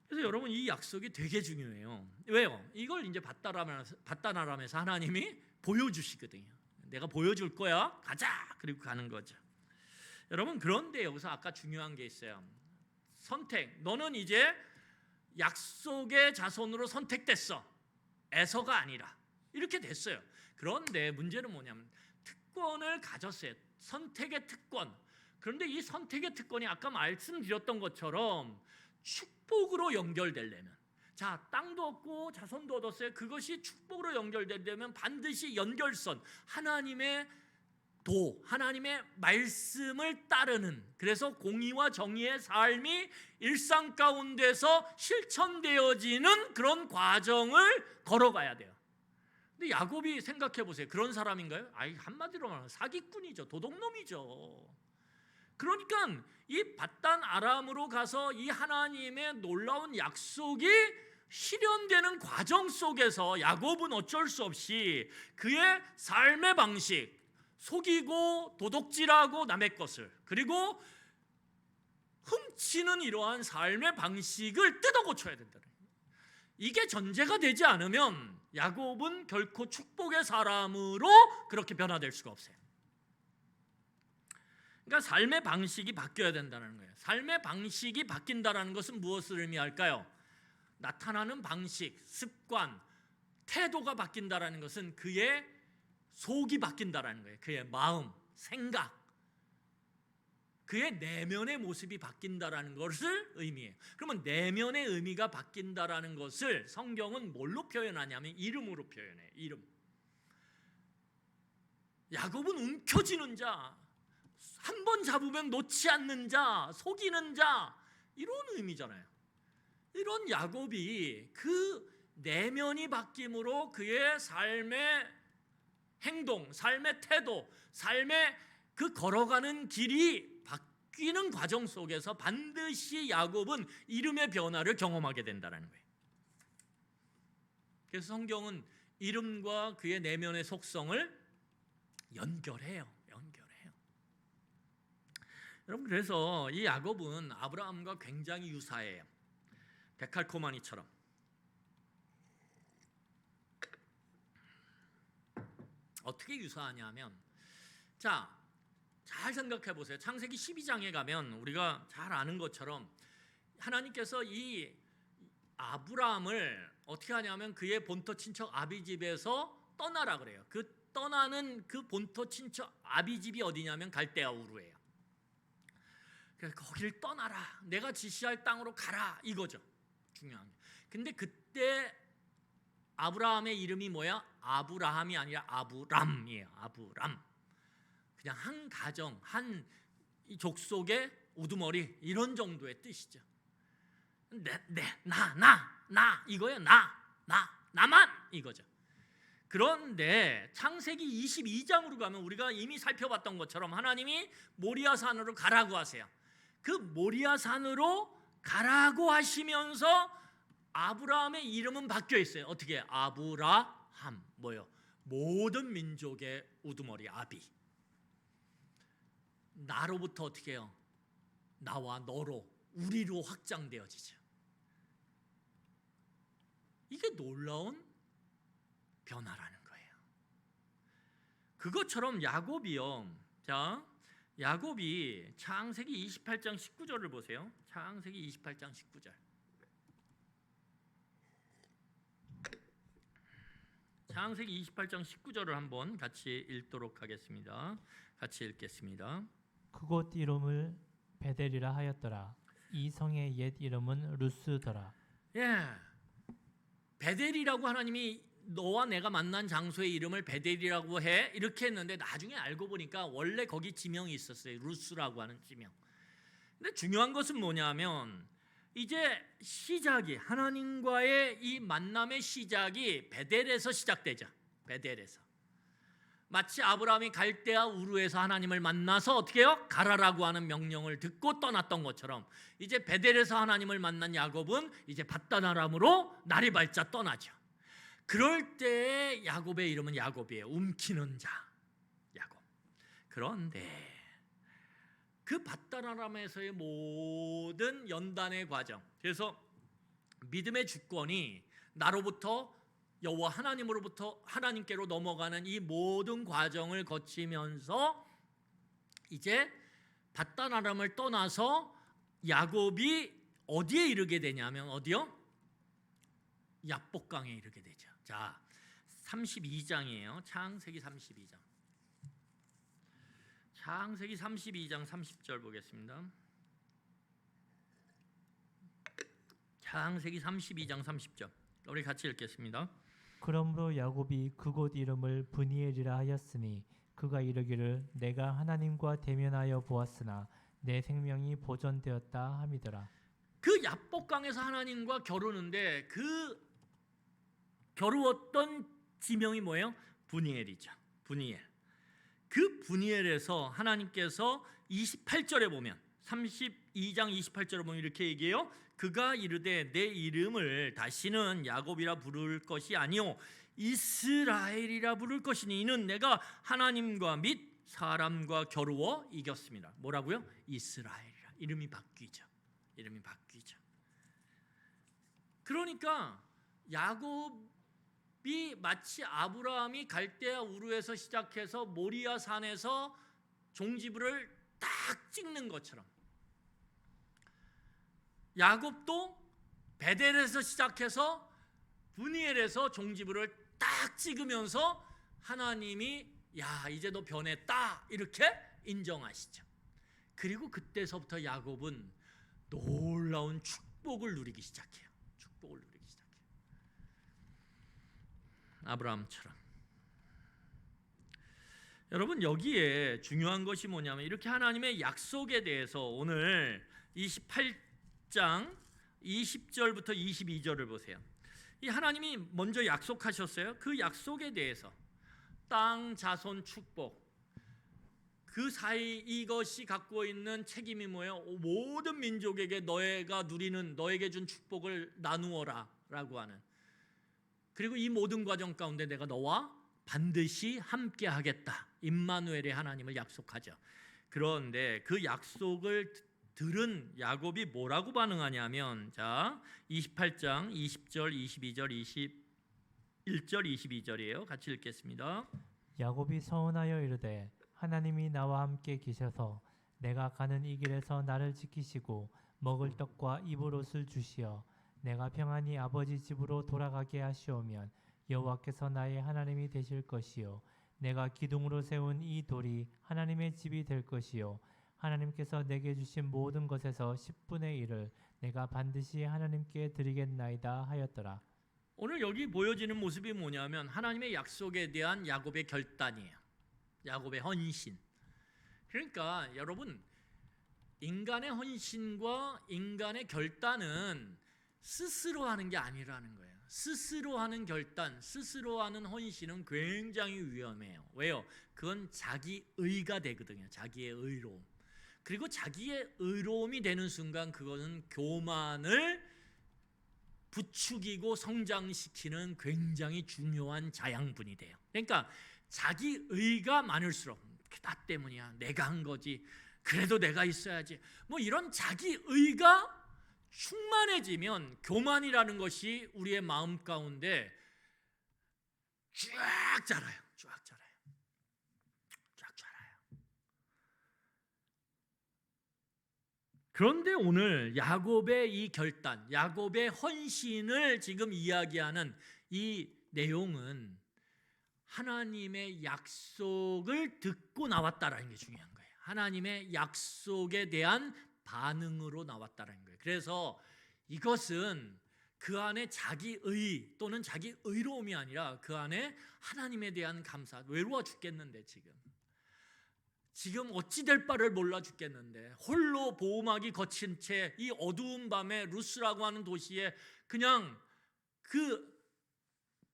그래서 여러분, 이 약속이 되게 중요해요. 왜요? 이걸 이제 밧단 아람에서 하나님이 보여주시거든요. 내가 보여줄 거야. 가자. 그리고 가는 거죠. 여러분, 그런데 여기서 아까 중요한 게 있어요. 선택. 너는 이제 약속의 자손으로 선택됐어. 에서가 아니라. 이렇게 됐어요. 그런데 문제는 뭐냐면 특권을 가졌어요. 선택의 특권. 그런데 이 선택의 특권이 아까 말씀드렸던 것처럼 축복으로 연결되려면, 자, 땅도 얻고 자손도 얻었어요. 그것이 축복으로 연결되려면 반드시 연결선, 하나님의 하나님의 말씀을 따르는, 그래서 공의와 정의의 삶이 일상 가운데서 실천되어지는 그런 과정을 걸어가야 돼요. 근데 야곱이 생각해 보세요. 그런 사람인가요? 한마디로 말하면 사기꾼이죠. 도둑놈이죠. 그러니까 이 밧단 아람으로 가서 이 하나님의 놀라운 약속이 실현되는 과정 속에서 야곱은 어쩔 수 없이 그의 삶의 방식, 속이고 도둑질하고 남의 것을, 그리고 훔치는 이러한 삶의 방식을 뜯어 고쳐야 된다. 이게 전제가 되지 않으면 야곱은 결코 축복의 사람으로 그렇게 변화될 수가 없어요. 그러니까 삶의 방식이 바뀌어야 된다는 거예요. 삶의 방식이 바뀐다는 것은 무엇을 의미할까요? 나타나는 방식, 습관, 태도가 바뀐다는 것은 그의 속이 바뀐다는 거예요. 그의 마음, 생각, 그의 내면의 모습이 바뀐다라는 것을 의미해요. 그러면 내면의 의미가 바뀐다라는 것을 성경은 뭘로 표현하냐면 이름으로 표현해요. 이름. 야곱은 움켜쥐는 자, 한 번 잡으면 놓지 않는 자, 속이는 자, 이런 의미잖아요. 이런 야곱이 그 내면이 바뀜으로 그의 삶의 행동, 삶의 태도, 삶의 그 걸어가는 길이 바뀌는 과정 속에서 반드시 야곱은 이름의 변화를 경험하게 된다는 거예요. 그래서 성경은 이름과 그의 내면의 속성을 연결해요. 여러분, 그래서 이 야곱은 아브라함과 굉장히 유사해요. 데칼코마니처럼. 어떻게 유사하냐면, 자, 잘 생각해 보세요. 창세기 12장에 가면 우리가 잘 아는 것처럼 하나님께서 이 아브라함을 어떻게 하냐면 그의 본토 친척 아비집에서 떠나라 그래요. 그 떠나는 그 본토 친척 아비집이 어디냐면 갈대아 우르예요. 그래서 거기를 떠나라, 내가 지시할 땅으로 가라, 이거죠. 중요한 게. 근데 그때 아브라함의 이름이 뭐야? 아브라함이 아니라 아브람이에요. 아브람. 그냥 한 가정, 한 족속의 우두머리, 이런 정도의 뜻이죠. 나 이거예요. 나만 이거죠. 그런데 창세기 22장으로 가면 우리가 이미 살펴봤던 것처럼 하나님이 모리아산으로 가라고 하세요. 그 모리아산으로 가라고 하시면서 아브라함의 이름은 바뀌어 있어요. 어떻게? 아브라함. 뭐요? 모든 민족의 우두머리, 아비. 나로부터 어떻게 해요? 나와 너로, 우리로 확장되어지죠. 이게 놀라운 변화라는 거예요. 그것처럼 야곱이요. 자, 야곱이 창세기 28장 19절을 보세요. 창세기 28장 19절. 창세기 28장 19절을 한번 같이 읽도록 하겠습니다. 같이 읽겠습니다. 그곳 이름을 베델이라 하였더라. 이 성의 옛 이름은 루스더라. 예, 베델이라고 하나님이 너와 내가 만난 장소의 이름을 베델이라고 해, 이렇게 했는데 나중에 알고 보니까 원래 거기 지명이 있었어요. 루스라고 하는 지명. 근데 중요한 것은 뭐냐면 이제 시작이, 하나님과의 이 만남의 시작이 베델에서 시작되죠. 베델에서. 마치 아브라함이 갈대아 우르에서 하나님을 만나서 어떻게 해요? 가라라고 하는 명령을 듣고 떠났던 것처럼 이제 베델에서 하나님을 만난 야곱은 이제 밧단 아람으로 날이 밝자 떠나죠. 그럴 때 야곱의 이름은 야곱이에요. 움키는 자, 야곱. 그런데 그 밧단 아람에서의 모든 연단의 과정, 그래서 믿음의 주권이 나로부터 여호와 하나님으로부터 하나님께로 넘어가는 이 모든 과정을 거치면서 이제 밧단 아람을 떠나서 야곱이 어디에 이르게 되냐면 어디요? 야복강에 이르게 되죠. 자, 32장이에요. 창세기 32장. 창세기 32장 30절 보겠습니다. 창세기 32장 30절. 우리 같이 읽겠습니다. 그러므로 야곱이 그곳 이름을 브니엘이라 하였으니 그가 이르기를 내가 하나님과 대면하여 보았으나 내 생명이 보존되었다 함이더라. 그 야복강에서 하나님과 겨루는데 그 겨루었던 지명이 뭐예요? 브니엘이죠. 브니엘. 그 브니엘에서 하나님께서 28절에 보면 32장 28절에 보면 이렇게 얘기해요. 그가 이르되 내 이름을 다시는 야곱이라 부를 것이 아니요 이스라엘이라 부를 것이니 이는 내가 하나님과 및 사람과 겨루어 이겼습니다. 뭐라고요? 이스라엘이라. 이름이 바뀌죠. 이름이 바뀌죠. 그러니까 야곱이 마치 아브라함이 갈대아 우르에서 시작해서 모리아 산에서 종지부를 딱 찍는 것처럼 야곱도 베델에서 시작해서 브니엘에서 종지부를 딱 찍으면서 하나님이 야 이제 너 변했다 이렇게 인정하시죠. 그리고 그때서부터 야곱은 놀라운 축복을 누리기 시작해요. 축복을 누리기 시작해요. 아브라함처럼. 여러분, 여기에 중요한 것이 뭐냐면 이렇게 하나님의 약속에 대해서 오늘 28장 20절부터 22절을 보세요. 이 하나님이 먼저 약속하셨어요. 그 약속에 대해서 땅, 자손, 축복, 그 사이 이것이 갖고 있는 책임이 뭐예요? 모든 민족에게 너희가 누리는, 너에게 준 축복을 나누어라 라고 하는, 그리고 이 모든 과정 가운데 내가 너와 반드시 함께 하겠다, 임마누엘의 하나님을 약속하죠. 그런데 그 약속을 들은 야곱이 뭐라고 반응하냐면, 자 28장 20절, 22절, 21절, 22절이에요. 같이 읽겠습니다. 야곱이 서운하여 이르되 하나님이 나와 함께 계셔서 내가 가는 이 길에서 나를 지키시고 먹을 떡과 입을 옷을 주시어 내가 평안히 아버지 집으로 돌아가게 하시오면 여호와께서 나의 하나님이 되실 것이요 내가 기둥으로 세운 이 돌이 하나님의 집이 될 것이요 하나님께서 내게 주신 모든 것에서 10분의 1을 내가 반드시 하나님께 드리겠나이다 하였더라. 오늘 여기 보여지는 모습이 뭐냐면 하나님의 약속에 대한 야곱의 결단이에요. 야곱의 헌신. 그러니까 여러분, 인간의 헌신과 인간의 결단은 스스로 하는 게 아니라는 거예요. 스스로 하는 결단, 스스로 하는 헌신은 굉장히 위험해요. 왜요? 그건 자기의가 되거든요. 자기의 의로움. 그리고 자기의 의로움이 되는 순간 그것은 교만을 부추기고 성장시키는 굉장히 중요한 자양분이 돼요. 그러니까 자기의가 많을수록 나 때문이야, 내가 한 거지, 그래도 내가 있어야지, 뭐 이런 자기의가 충만해지면 교만이라는 것이 우리의 마음 가운데 쫙 자라요. 쫙 자라요. 쫙 자라요. 그런데 오늘 야곱의 이 결단, 야곱의 헌신을 지금 이야기하는 이 내용은 하나님의 약속을 듣고 나왔다라는 게 중요한 거예요. 하나님의 약속에 대한 반응으로 나왔다는 거예요. 그래서 이것은 그 안에 자기의 또는 자기 의로움이 아니라 그 안에 하나님에 대한 감사. 외로워 죽겠는데 지금 어찌 될 바를 몰라 죽겠는데 홀로 보호막이 거친 채 이 어두운 밤에 루스라고 하는 도시에 그냥 그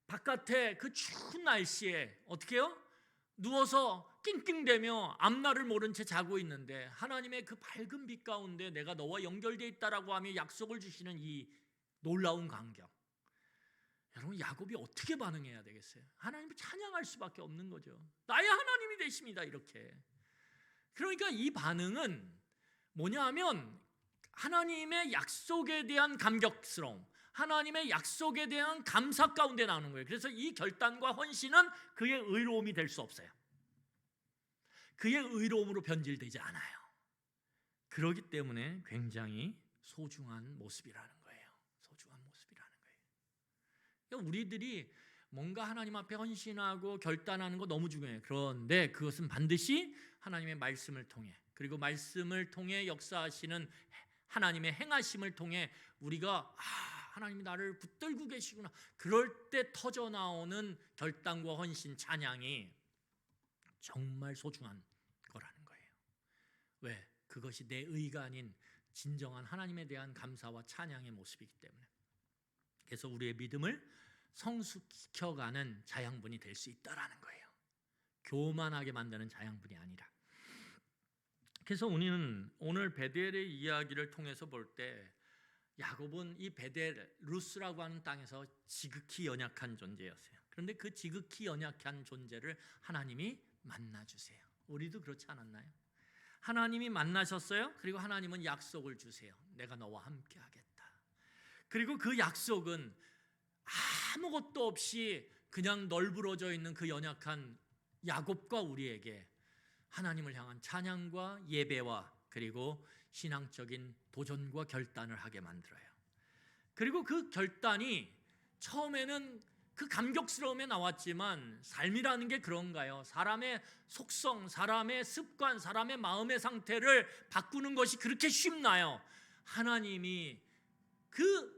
바깥에 그 추운 날씨에 어떻게 해요? 누워서 낑낑대며 앞날을 모른 채 자고 있는데 하나님의 그 밝은 빛 가운데 내가 너와 연결되어 있다라고 하며 약속을 주시는 이 놀라운 광경. 여러분, 야곱이 어떻게 반응해야 되겠어요? 하나님을 찬양할 수밖에 없는 거죠. 나의 하나님이 되십니다, 이렇게. 그러니까 이 반응은 뭐냐 하면 하나님의 약속에 대한 감격스러움, 하나님의 약속에 대한 감사 가운데 나오는 거예요. 그래서 이 결단과 헌신은 그의 의로움이 될 수 없어요. 그의 의로움으로 변질되지 않아요. 그렇기 때문에 굉장히 소중한 모습이라는 거예요. 소중한 모습이라는 거예요. 그러니까 우리들이 뭔가 하나님 앞에 헌신하고 결단하는 거 너무 중요해요. 그런데 그것은 반드시 하나님의 말씀을 통해, 그리고 말씀을 통해 역사하시는 하나님의 행하심을 통해 우리가 하나님이 나를 붙들고 계시구나, 그럴 때 터져나오는 결단과 헌신, 찬양이 정말 소중한 거라는 거예요. 왜? 그것이 내 의가 아닌 진정한 하나님에 대한 감사와 찬양의 모습이기 때문에. 그래서 우리의 믿음을 성숙시켜가는 자양분이 될 수 있다라는 거예요. 교만하게 만드는 자양분이 아니라. 그래서 우리는 오늘 베델의 이야기를 통해서 볼 때 야곱은 이 베델, 루스라고 하는 땅에서 지극히 연약한 존재였어요. 그런데 그 지극히 연약한 존재를 하나님이 만나주세요. 우리도 그렇지 않았나요? 하나님이 만나셨어요. 그리고 하나님은 약속을 주세요. 내가 너와 함께 하겠다. 그리고 그 약속은 아무것도 없이 그냥 널브러져 있는 그 연약한 야곱과 우리에게 하나님을 향한 찬양과 예배와 그리고 신앙적인 도전과 결단을 하게 만들어요. 그리고 그 결단이 처음에는 그 감격스러움에 나왔지만 삶이라는 게 그런가요? 사람의 속성, 사람의 습관, 사람의 마음의 상태를 바꾸는 것이 그렇게 쉽나요? 하나님이 그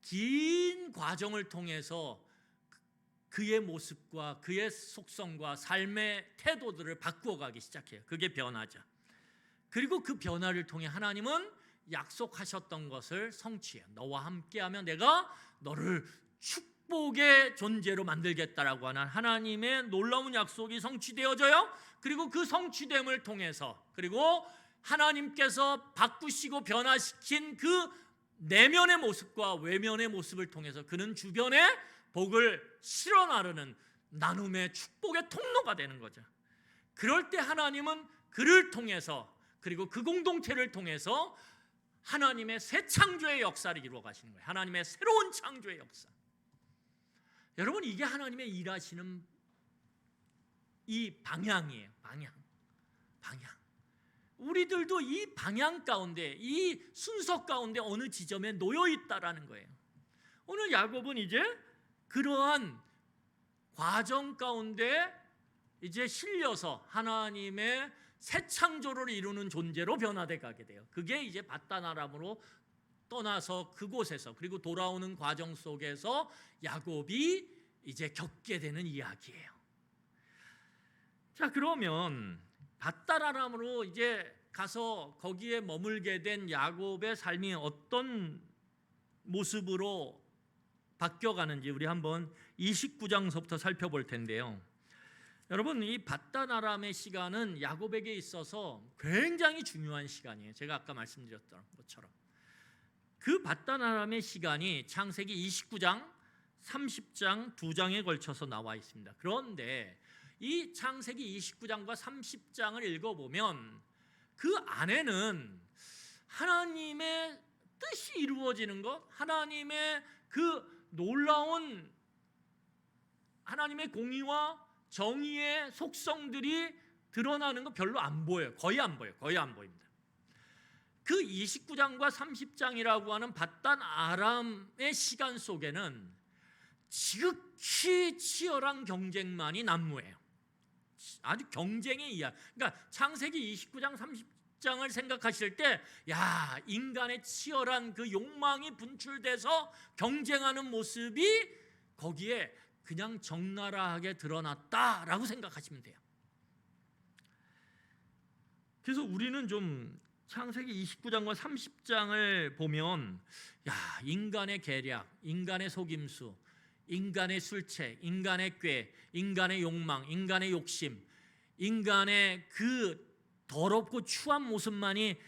긴 과정을 통해서 그의 모습과 그의 속성과 삶의 태도들을 바꾸어 가기 시작해요. 그게 변화죠. 그리고 그 변화를 통해 하나님은 약속하셨던 것을 성취해요. 너와 함께하면 내가 너를 축복의 존재로 만들겠다라고 하는 하나님의 놀라운 약속이 성취되어져요. 그리고 그 성취됨을 통해서, 그리고 하나님께서 바꾸시고 변화시킨 그 내면의 모습과 외면의 모습을 통해서 그는 주변에 복을 실어 나르는 나눔의 축복의 통로가 되는 거죠. 그럴 때 하나님은 그를 통해서, 그리고 그 공동체를 통해서 하나님의 새 창조의 역사를 이루어 가시는 거예요. 하나님의 새로운 창조의 역사. 여러분, 이게 하나님의 일하시는 이 방향이에요. 방향. 우리들도 이 방향 가운데, 이 순서 가운데 어느 지점에 놓여 있다라는 거예요. 오늘 야곱은 이제 그러한 과정 가운데 이제 실려서 하나님의 새 창조를 이루는 존재로 변화돼 가게 돼요. 그게 이제 밧단 아람으로 떠나서 그곳에서, 그리고 돌아오는 과정 속에서 야곱이 이제 겪게 되는 이야기예요. 자, 그러면 밧단 아람으로 이제 가서 거기에 머물게 된 야곱의 삶이 어떤 모습으로 바뀌어가는지 우리 한번 29장서부터 살펴볼 텐데요. 여러분, 이 밧단 아람의 시간은 야곱에게 있어서 굉장히 중요한 시간이에요. 제가 아까 말씀드렸던 것처럼 그 밧단 아람의 시간이 창세기 29장, 30장 두 장에 걸쳐서 나와 있습니다. 그런데 이 창세기 29장과 30장을 읽어보면 그 안에는 하나님의 뜻이 이루어지는 것, 하나님의 그 놀라운 하나님의 공의와 정의의 속성들이 드러나는 거 별로 안 보여요. 거의 안 보입니다. 그 29장과 30장이라고 하는 밧단 아람의 시간 속에는 지극히 치열한 경쟁만이 난무해요. 아주 경쟁의 이야기. 그러니까 창세기 29장 30장을 생각하실 때, 야, 인간의 치열한 그 욕망이 분출돼서 경쟁하는 모습이 거기에 그냥 적나라하게 드러났다라고 생각하시면 돼요. 그래서 우리는 좀 창세기 29장과 30장을 보면, 야, 인간의 계략, 인간의 속임수, 인간의 술책, 인간의 꾀, 인간의 욕망, 인간의 욕심, 인간의 그 더럽고 추한 모습만이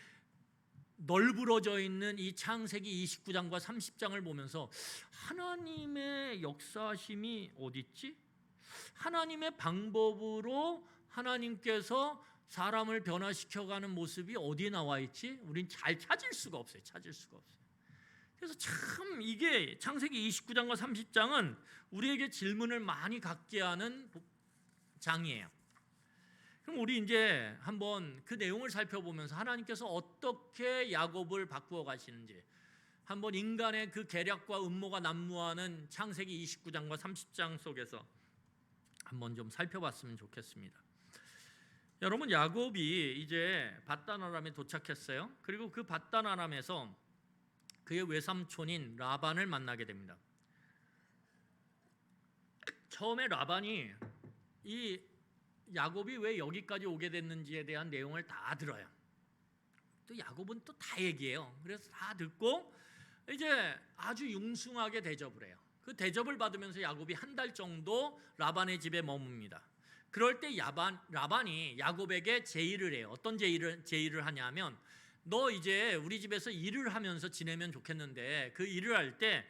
널브러져 있는 이 창세기 29장과 30장을 보면서 하나님의 역사심이 어디 있지? 하나님의 방법으로 하나님께서 사람을 변화시켜가는 모습이 어디에 나와 있지? 우린 잘 찾을 수가 없어요. 그래서 참 이게 창세기 29장과 30장은 우리에게 질문을 많이 갖게 하는 장이에요. 그럼 우리 이제 한번 그 내용을 살펴보면서 하나님께서 어떻게 야곱을 바꾸어 가시는지 한번 인간의 그 계략과 음모가 난무하는 창세기 29장과 30장 속에서 한번 좀 살펴봤으면 좋겠습니다. 여러분, 야곱이 이제 밧단 아람에 도착했어요. 그리고 그 밧단 아람에서 그의 외삼촌인 라반을 만나게 됩니다. 처음에 라반이 이 야곱이 왜 여기까지 오게 됐는지에 대한 내용을 다 들어요. 또 야곱은 또 다 얘기해요. 그래서 다 듣고 이제 아주 융숭하게 대접을 해요. 그 대접을 받으면서 야곱이 한 달 정도 라반의 집에 머뭅니다. 그럴 때 라반이 야곱에게 제의를 해요. 어떤 제의를 하냐면, 너 이제 우리 집에서 일을 하면서 지내면 좋겠는데 그 일을 할 때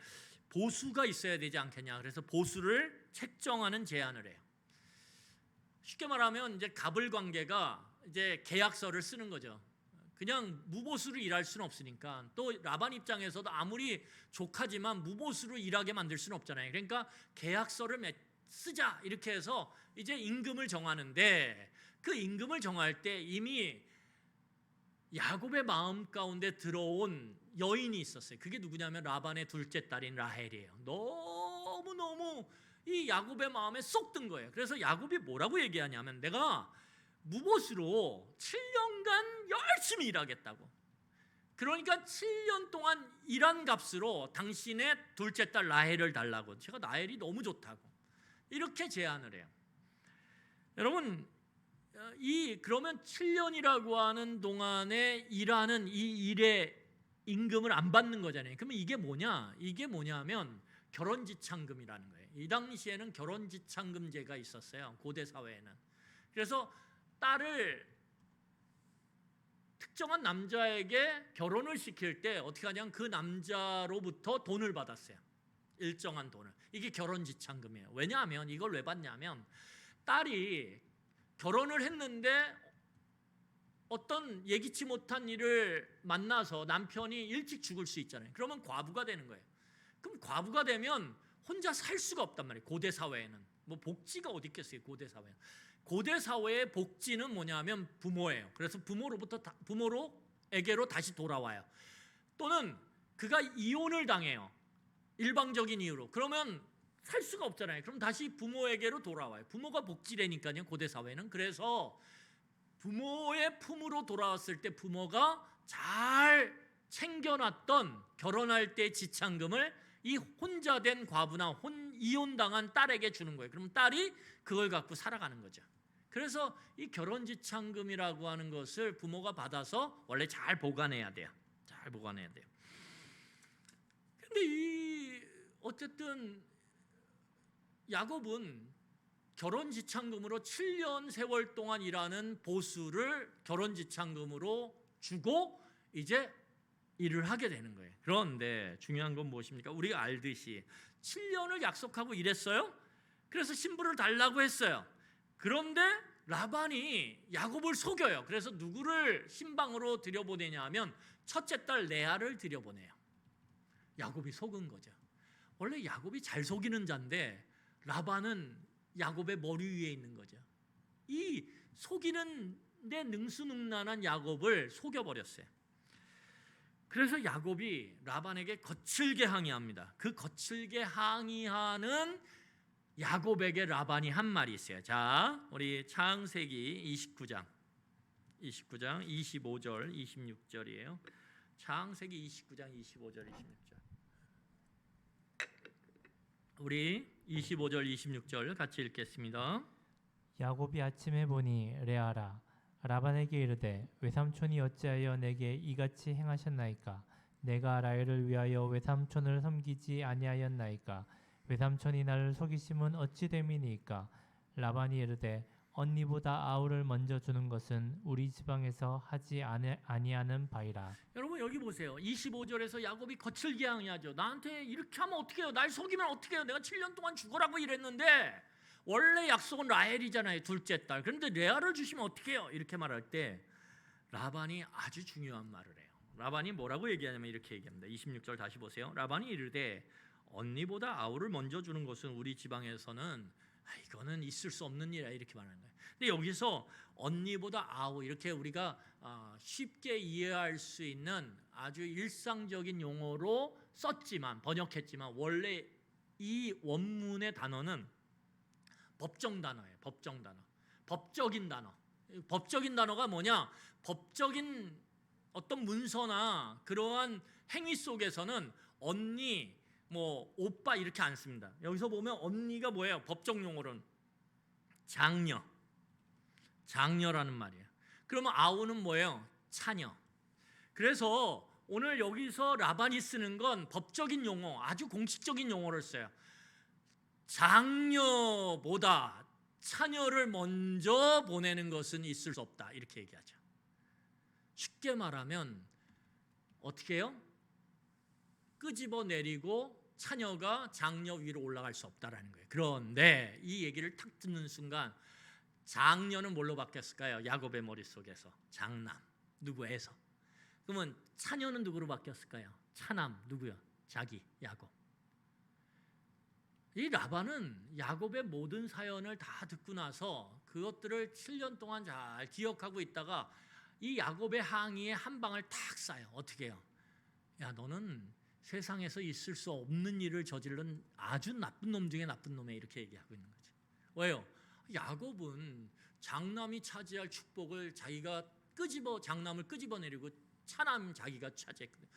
보수가 있어야 되지 않겠냐. 그래서 보수를 책정하는 제안을 해요. 쉽게 말하면 이제 갑을 관계가 이제 계약서를 쓰는 거죠. 그냥 무보수로 일할 수는 없으니까, 또 라반 입장에서도 아무리 조카지만 무보수로 일하게 만들 수는 없잖아요. 그러니까 계약서를 쓰자 이렇게 해서 이제 임금을 정하는데, 그 임금을 정할 때 이미 야곱의 마음 가운데 들어온 여인이 있었어요. 그게 누구냐면 라반의 둘째 딸인 라헬이에요. 너무 너무너무 이 야곱의 마음에 쏙 든 거예요. 그래서 야곱이 뭐라고 얘기하냐면 내가 무봇으로 7년간 열심히 일하겠다고. 그러니까 7년 동안 일한 값으로 당신의 둘째 딸 라헬을 달라고. 제가 라헬이 너무 좋다고. 이렇게 제안을 해요. 여러분, 그러면 7년이라고 하는 동안에 일하는 이 일의 임금을 안 받는 거잖아요. 그러면 이게 뭐냐? 이게 뭐냐면 결혼지참금이라는 거예요. 이 당시에는 결혼지참금제가 있었어요. 고대 사회에는. 그래서 딸을 특정한 남자에게 결혼을 시킬 때 어떻게 하냐면 그 남자로부터 돈을 받았어요. 일정한 돈을. 이게 결혼지참금이에요. 왜냐하면 이걸 왜 받냐면 딸이 결혼을 했는데 어떤 예기치 못한 일을 만나서 남편이 일찍 죽을 수 있잖아요. 그러면 과부가 되는 거예요. 그럼 과부가 되면 혼자 살 수가 없단 말이에요. 고대 사회에는. 뭐 복지가 어디 있겠어요. 고대 사회는. 고대 사회의 복지는 뭐냐면 부모예요. 그래서 부모로에게로 다시 돌아와요. 또는 그가 이혼을 당해요. 일방적인 이유로. 그러면 살 수가 없잖아요. 그럼 다시 부모에게로 돌아와요. 부모가 복지라니까요. 고대 사회는. 그래서 부모의 품으로 돌아왔을 때 부모가 잘 챙겨놨던 결혼할 때 지참금을 이 혼자 된 과부나 이혼당한 딸에게 주는 거예요. 그럼 딸이 그걸 갖고 살아가는 거죠. 그래서 이 결혼지참금이라고 하는 것을 부모가 받아서 원래 잘 보관해야 돼요. 잘 보관해야 돼요. 근데 어쨌든 야곱은 결혼지참금으로 7년 세월 동안 일하는 보수를 결혼지참금으로 주고 이제 일을 하게 되는 거예요. 그런데 중요한 건 무엇입니까? 우리가 알듯이 7년을 약속하고 일했어요. 그래서 신부를 달라고 했어요. 그런데 라반이 야곱을 속여요. 그래서 누구를 신방으로 들여보내냐 하면 첫째 딸 레아를 들여보내요. 야곱이 속은 거죠. 원래 야곱이 잘 속이는 자인데 라반은 야곱의 머리 위에 있는 거죠. 이 속이는 데 능수능란한 야곱을 속여버렸어요. 그래서 야곱이 라반에게 거칠게 항의합니다. 그 거칠게 항의하는 야곱에게 라반이 한 말이 있어요. 자, 우리 창세기 29장 25절 26절이에요. 창세기 29장 25절 26절. 우리 25절 26절 같이 읽겠습니다. 야곱이 아침에 보니 레아라 라반에게 이르되 외삼촌이 어찌하여 내게 이같이 행하셨나이까? 내가 라헬을 위하여 외삼촌을 섬기지 아니하였나이까? 외삼촌이 나를 속이심은 어찌 됨이니까? 라반이 이르되 언니보다 아우를 먼저 주는 것은 우리 지방에서 하지 아니하는 바이라. 여러분 여기 보세요. 25절에서 야곱이 거칠게 항의하죠. 나한테 이렇게 하면 어떻게 해요? 날 속이면 어떻게 해요? 내가 7년 동안 죽으라고 일했는데 원래 약속은 라헬이잖아요. 둘째 딸. 그런데 레아를 주시면 어떻게 해요? 이렇게 말할 때 라반이 아주 중요한 말을 해요. 라반이 뭐라고 얘기하냐면 이렇게 얘기합니다. 26절 다시 보세요. 라반이 이르되 언니보다 아우를 먼저 주는 것은 우리 지방에서는 이거는 있을 수 없는 일이야 이렇게 말하는 거예요. 근데 여기서 언니보다 아우 이렇게 우리가 쉽게 이해할 수 있는 아주 일상적인 용어로 썼지만 번역했지만 원래 이 원문의 단어는 법정 단어예요. 법정 단어. 법적인 단어. 법적인 단어가 뭐냐? 법적인 어떤 문서나 그러한 행위 속에서는 언니, 뭐 오빠 이렇게 안 씁니다. 여기서 보면 언니가 뭐예요? 법적 용어로는 장녀. 장녀라는 말이에요. 그러면 아우는 뭐예요? 차녀. 그래서 오늘 여기서 라반이 쓰는 건 법적인 용어, 아주 공식적인 용어를 써요. 장녀보다 차녀를 먼저 보내는 것은 있을 수 없다. 이렇게 얘기하죠. 쉽게 말하면 어떻게 해요? 끄집어 내리고 차녀가 장녀 위로 올라갈 수 없다라는 거예요. 그런데 이 얘기를 탁 듣는 순간 장녀는 뭘로 바뀌었을까요? 야곱의 머릿속에서 장남, 누구에서? 그러면 차녀는 누구로 바뀌었을까요? 차남, 누구요? 자기, 야곱. 이 라반은 야곱의 모든 사연을 다 듣고 나서 그것들을 7년 동안 잘 기억하고 있다가 이 야곱의 항의에 한 방을 탁 쏴요. 어떻게 해요? 야, 너는 세상에서 있을 수 없는 일을 저지른 아주 나쁜 놈 중에 나쁜 놈에 이렇게 얘기하고 있는 거죠. 왜요? 야곱은 장남이 차지할 축복을 자기가 장남을 끄집어내리고 차남 자기가 차지했거든요.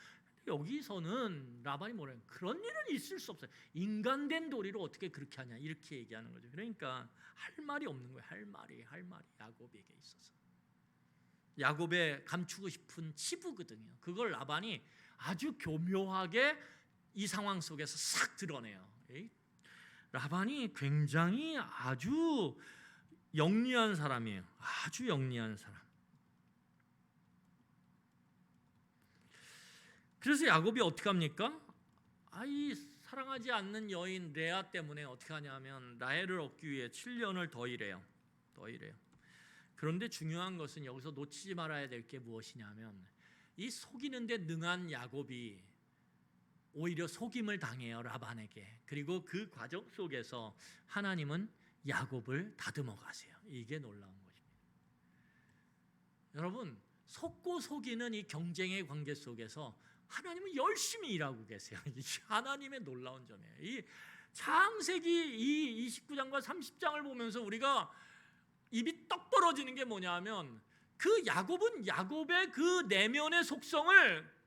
여기서는 라반이 뭐래요? 그런 일은 있을 수 없어요. 인간된 도리로 어떻게 그렇게 하냐 이렇게 얘기하는 거죠. 그러니까 할 말이 없는 거예요. 할 말이 야곱에게 있어서. 야곱의 감추고 싶은 치부거든요. 그걸 라반이 아주 교묘하게 이 상황 속에서 싹 드러내요. 라반이 굉장히 아주 영리한 사람이에요. 아주 영리한 사람. 그래서 야곱이 어떻게 합니까? 이 사랑하지 않는 여인 레아 때문에 어떻게 하냐면 라헬을 얻기 위해 7년을 더 일해요. 그런데 중요한 것은 여기서 놓치지 말아야 될 게 무엇이냐면 이 속이는 데 능한 야곱이 오히려 속임을 당해요, 라반에게. 그리고 그 과정 속에서 하나님은 야곱을 다듬어 가세요. 이게 놀라운 것입니다. 여러분, 속고 속이는 이 경쟁의 관계 속에서 하나님은 열심히 일하고 계세요. 하나님의 놀라운 점이에요. 이 창세기 이 29장과 30장을 보면서 우리가 입이 떡 벌어지는 게 뭐냐면 그 야곱은 야곱의 그 내면의 속성을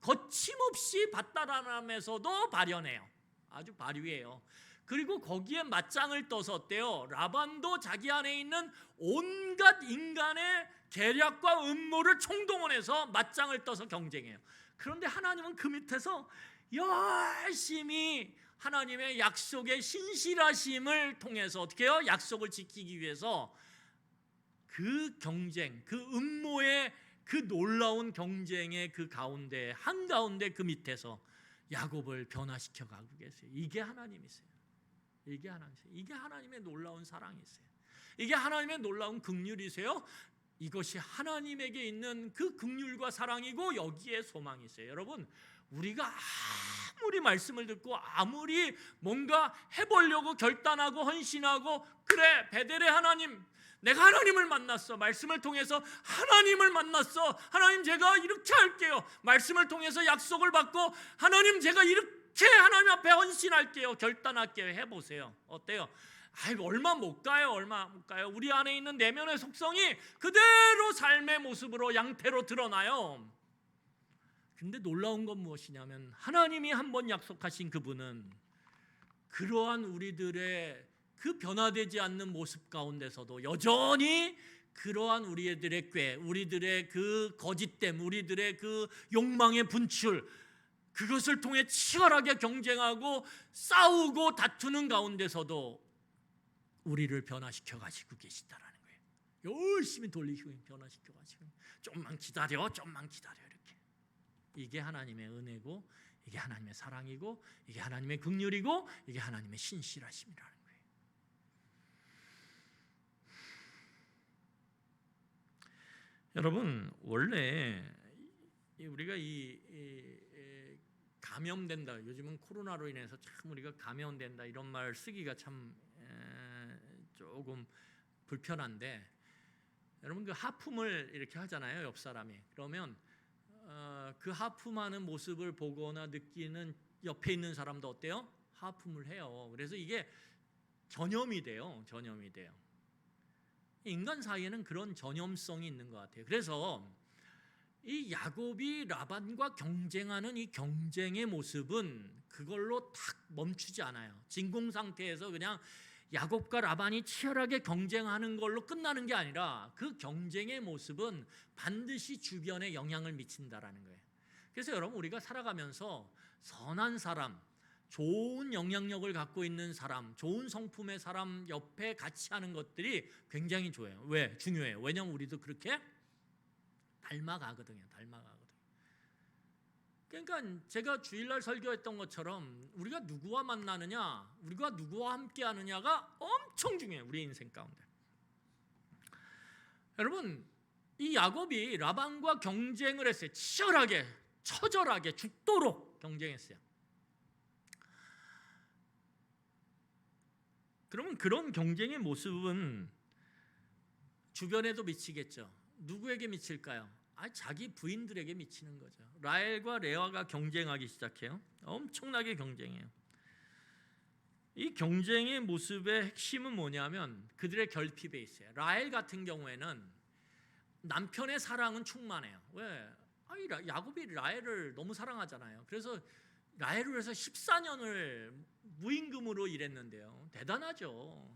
거침없이 바다라면서도 발현해요. 아주 발휘해요. 그리고 거기에 맞짱을 떠서 어때요? 라반도 자기 안에 있는 온갖 인간의 계략과 음모를 총동원해서 맞짱을 떠서 경쟁해요. 그런데 하나님은 그 밑에서 열심히 하나님의 약속의 신실하심을 통해서 어떻게 해요? 약속을 지키기 위해서 그 경쟁, 그 음모의 그 놀라운 경쟁의 그 가운데 한가운데 그 밑에서 야곱을 변화시켜 가고 계세요. 이게 하나님이세요. 이게 하나님의 놀라운 사랑이세요. 이게 하나님의 놀라운 긍휼이세요. 이것이 하나님에게 있는 그 긍휼과 사랑이고 여기에 소망이세요. 여러분, 우리가 아무리 말씀을 듣고 아무리 뭔가 해보려고 결단하고 헌신하고 그래 베델의 하나님, 내가 하나님을 만났어. 말씀을 통해서 하나님을 만났어. 하나님 제가 이렇게 할게요. 말씀을 통해서 약속을 받고 하나님 제가 이렇게 하나님 앞에 헌신할게요. 결단할게요. 해보세요. 어때요? 얼마 못 가요. 우리 안에 있는 내면의 속성이 그대로 삶의 모습으로 양태로 드러나요. 근데 놀라운 건 무엇이냐면 하나님이 한번 약속하신 그분은 그러한 우리들의 그 변화되지 않는 모습 가운데서도 여전히 그러한 우리들의 꾀, 우리들의 그 거짓됨, 우리들의 그 욕망의 분출, 그것을 통해 치열하게 경쟁하고 싸우고 다투는 가운데서도 우리를 변화시켜 가지고 계시다라는 거예요. 열심히 돌리시고 변화시켜 가지고 좀만 기다려 이렇게. 이게 하나님의 은혜고 이게 하나님의 사랑이고 이게 하나님의 긍휼이고 이게 하나님의 신실하심이라는 거예요. 여러분, 원래 우리가 이 감염된다, 요즘은 코로나로 인해서 참 우리가 감염된다 이런 말 쓰기가 참 조금 불편한데, 여러분 그 하품을 이렇게 하잖아요, 옆 사람이. 그러면 그 하품하는 모습을 보거나 느끼는 옆에 있는 사람도 어때요? 하품을 해요. 그래서 이게 전염이 돼요. 인간 사이에는 그런 전염성이 있는 것 같아요. 그래서 이 야곱이 라반과 경쟁하는 이 경쟁의 모습은 그걸로 탁 멈추지 않아요. 진공 상태에서 그냥 야곱과 라반이 치열하게 경쟁하는 걸로 끝나는 게 아니라 그 경쟁의 모습은 반드시 주변에 영향을 미친다라는 거예요. 그래서 여러분, 우리가 살아가면서 선한 사람, 좋은 영향력을 갖고 있는 사람, 좋은 성품의 사람 옆에 같이 하는 것들이 굉장히 좋아요. 왜? 중요해요. 왜냐하면 우리도 그렇게 닮아가거든요. 그러니까 제가 주일날 설교했던 것처럼 우리가 누구와 만나느냐, 우리가 누구와 함께 하느냐가 엄청 중요해요. 우리 인생 가운데. 여러분, 이 야곱이 라반과 경쟁을 했어요. 치열하게, 처절하게, 죽도록 경쟁했어요. 그러면 그런 경쟁의 모습은 주변에도 미치겠죠. 누구에게 미칠까요? 자기 부인들에게 미치는 거죠. 라헬과 레아가 경쟁하기 시작해요. 엄청나게 경쟁해요. 이 경쟁의 모습의 핵심은 뭐냐면 그들의 결핍에 있어요. 라헬 같은 경우에는 남편의 사랑은 충만해요. 왜? 야곱이 라헬을 너무 사랑하잖아요. 그래서 라헬을 위해서 14년을 무임금으로 일했는데요. 대단하죠.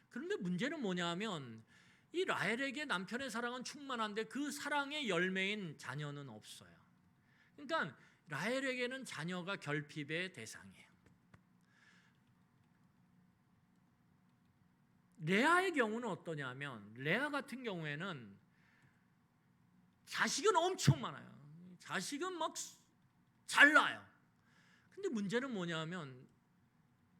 그런데 문제는 뭐냐면 이 라헬에게 남편의 사랑은 충만한데 그 사랑의 열매인 자녀는 없어요. 그러니까 라헬에게는 자녀가 결핍의 대상이에요. 레아의 경우는 어떠냐면 레아 같은 경우에는 자식은 엄청 많아요. 자식은 막 잘 나요. 근데 문제는 뭐냐면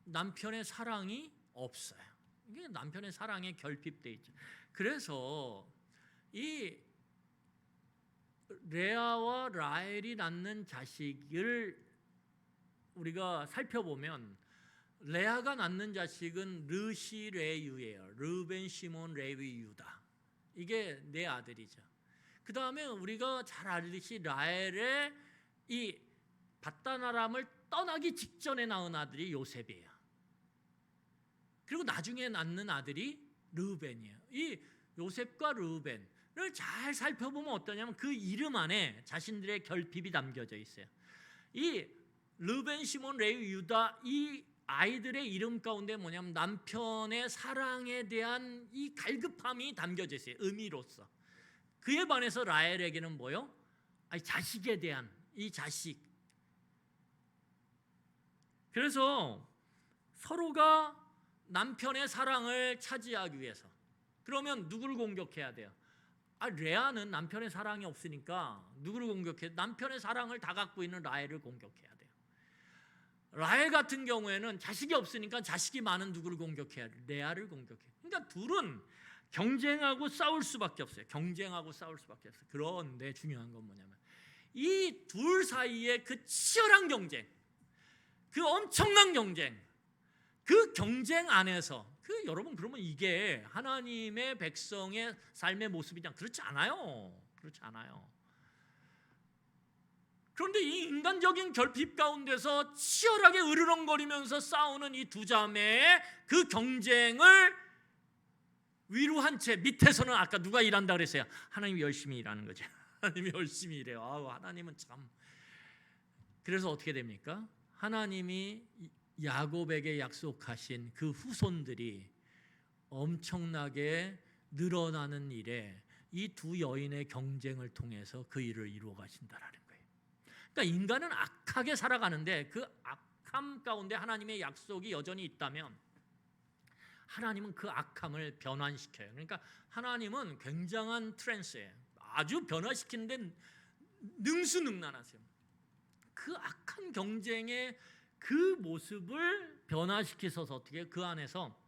남편의 사랑이 없어요. 이게 남편의 사랑에 결핍돼 있죠. 그래서 이 레아와 라헬이 낳는 자식을 우리가 살펴보면 레아가 낳는 자식은 르시 레유예요. 르벤, 시몬, 레위, 유다. 이게 네 아들이죠. 그 다음에 우리가 잘 알듯이 라헬의 이 밧단아람을 떠나기 직전에 낳은 아들이 요셉이에요. 그리고 나중에 낳는 아들이 르벤이에요. 이 요셉과 르벤을 잘 살펴보면 어떠냐면 그 이름 안에 자신들의 결핍이 담겨져 있어요. 이 르벤, 시몬, 레위, 유다 이 아이들의 이름 가운데 뭐냐면 남편의 사랑에 대한 이 갈급함이 담겨져 있어요. 의미로서. 그에 반해서 라헬에게는 뭐요? 자식에 대한 이 자식. 그래서 서로가 남편의 사랑을 차지하기 위해서 그러면 누구를 공격해야 돼요? 레아는 남편의 사랑이 없으니까 누구를 공격해? 남편의 사랑을 다 갖고 있는 라헬을 공격해야 돼요. 라헬 같은 경우에는 자식이 없으니까 자식이 많은 누구를 공격해야 돼요? 레아를 공격해요. 그러니까 둘은 경쟁하고 싸울 수밖에 없어요. 경쟁하고 싸울 수밖에 없어요. 그런데 중요한 건 뭐냐면 이 둘 사이의 그 치열한 경쟁, 그 엄청난 경쟁, 그 경쟁 안에서 여러분 그러면 이게 하나님의 백성의 삶의 모습이냐? 그렇지 않아요. 그렇지 않아요. 그런데 이 인간적인 결핍 가운데서 치열하게 으르렁거리면서 싸우는 이 두 자매의 그 경쟁을 위로한 채 밑에서는 아까 누가 일한다 그랬어요? 하나님이 열심히 일하는 거죠. 하나님이 열심히 일해요. 하나님은 참. 그래서 어떻게 됩니까? 하나님이 야곱에게 약속하신 그 후손들이 엄청나게 늘어나는 일에 이 두 여인의 경쟁을 통해서 그 일을 이루어 가신다라는 거예요. 그러니까 인간은 악하게 살아가는데 그 악함 가운데 하나님의 약속이 여전히 있다면 하나님은 그 악함을 변환시켜요. 그러니까 하나님은 굉장한 트랜스예요. 아주 변화시키는데 능수능란하세요. 그 악한 경쟁의 그 모습을 변화시키셔서 어떻게 그 안에서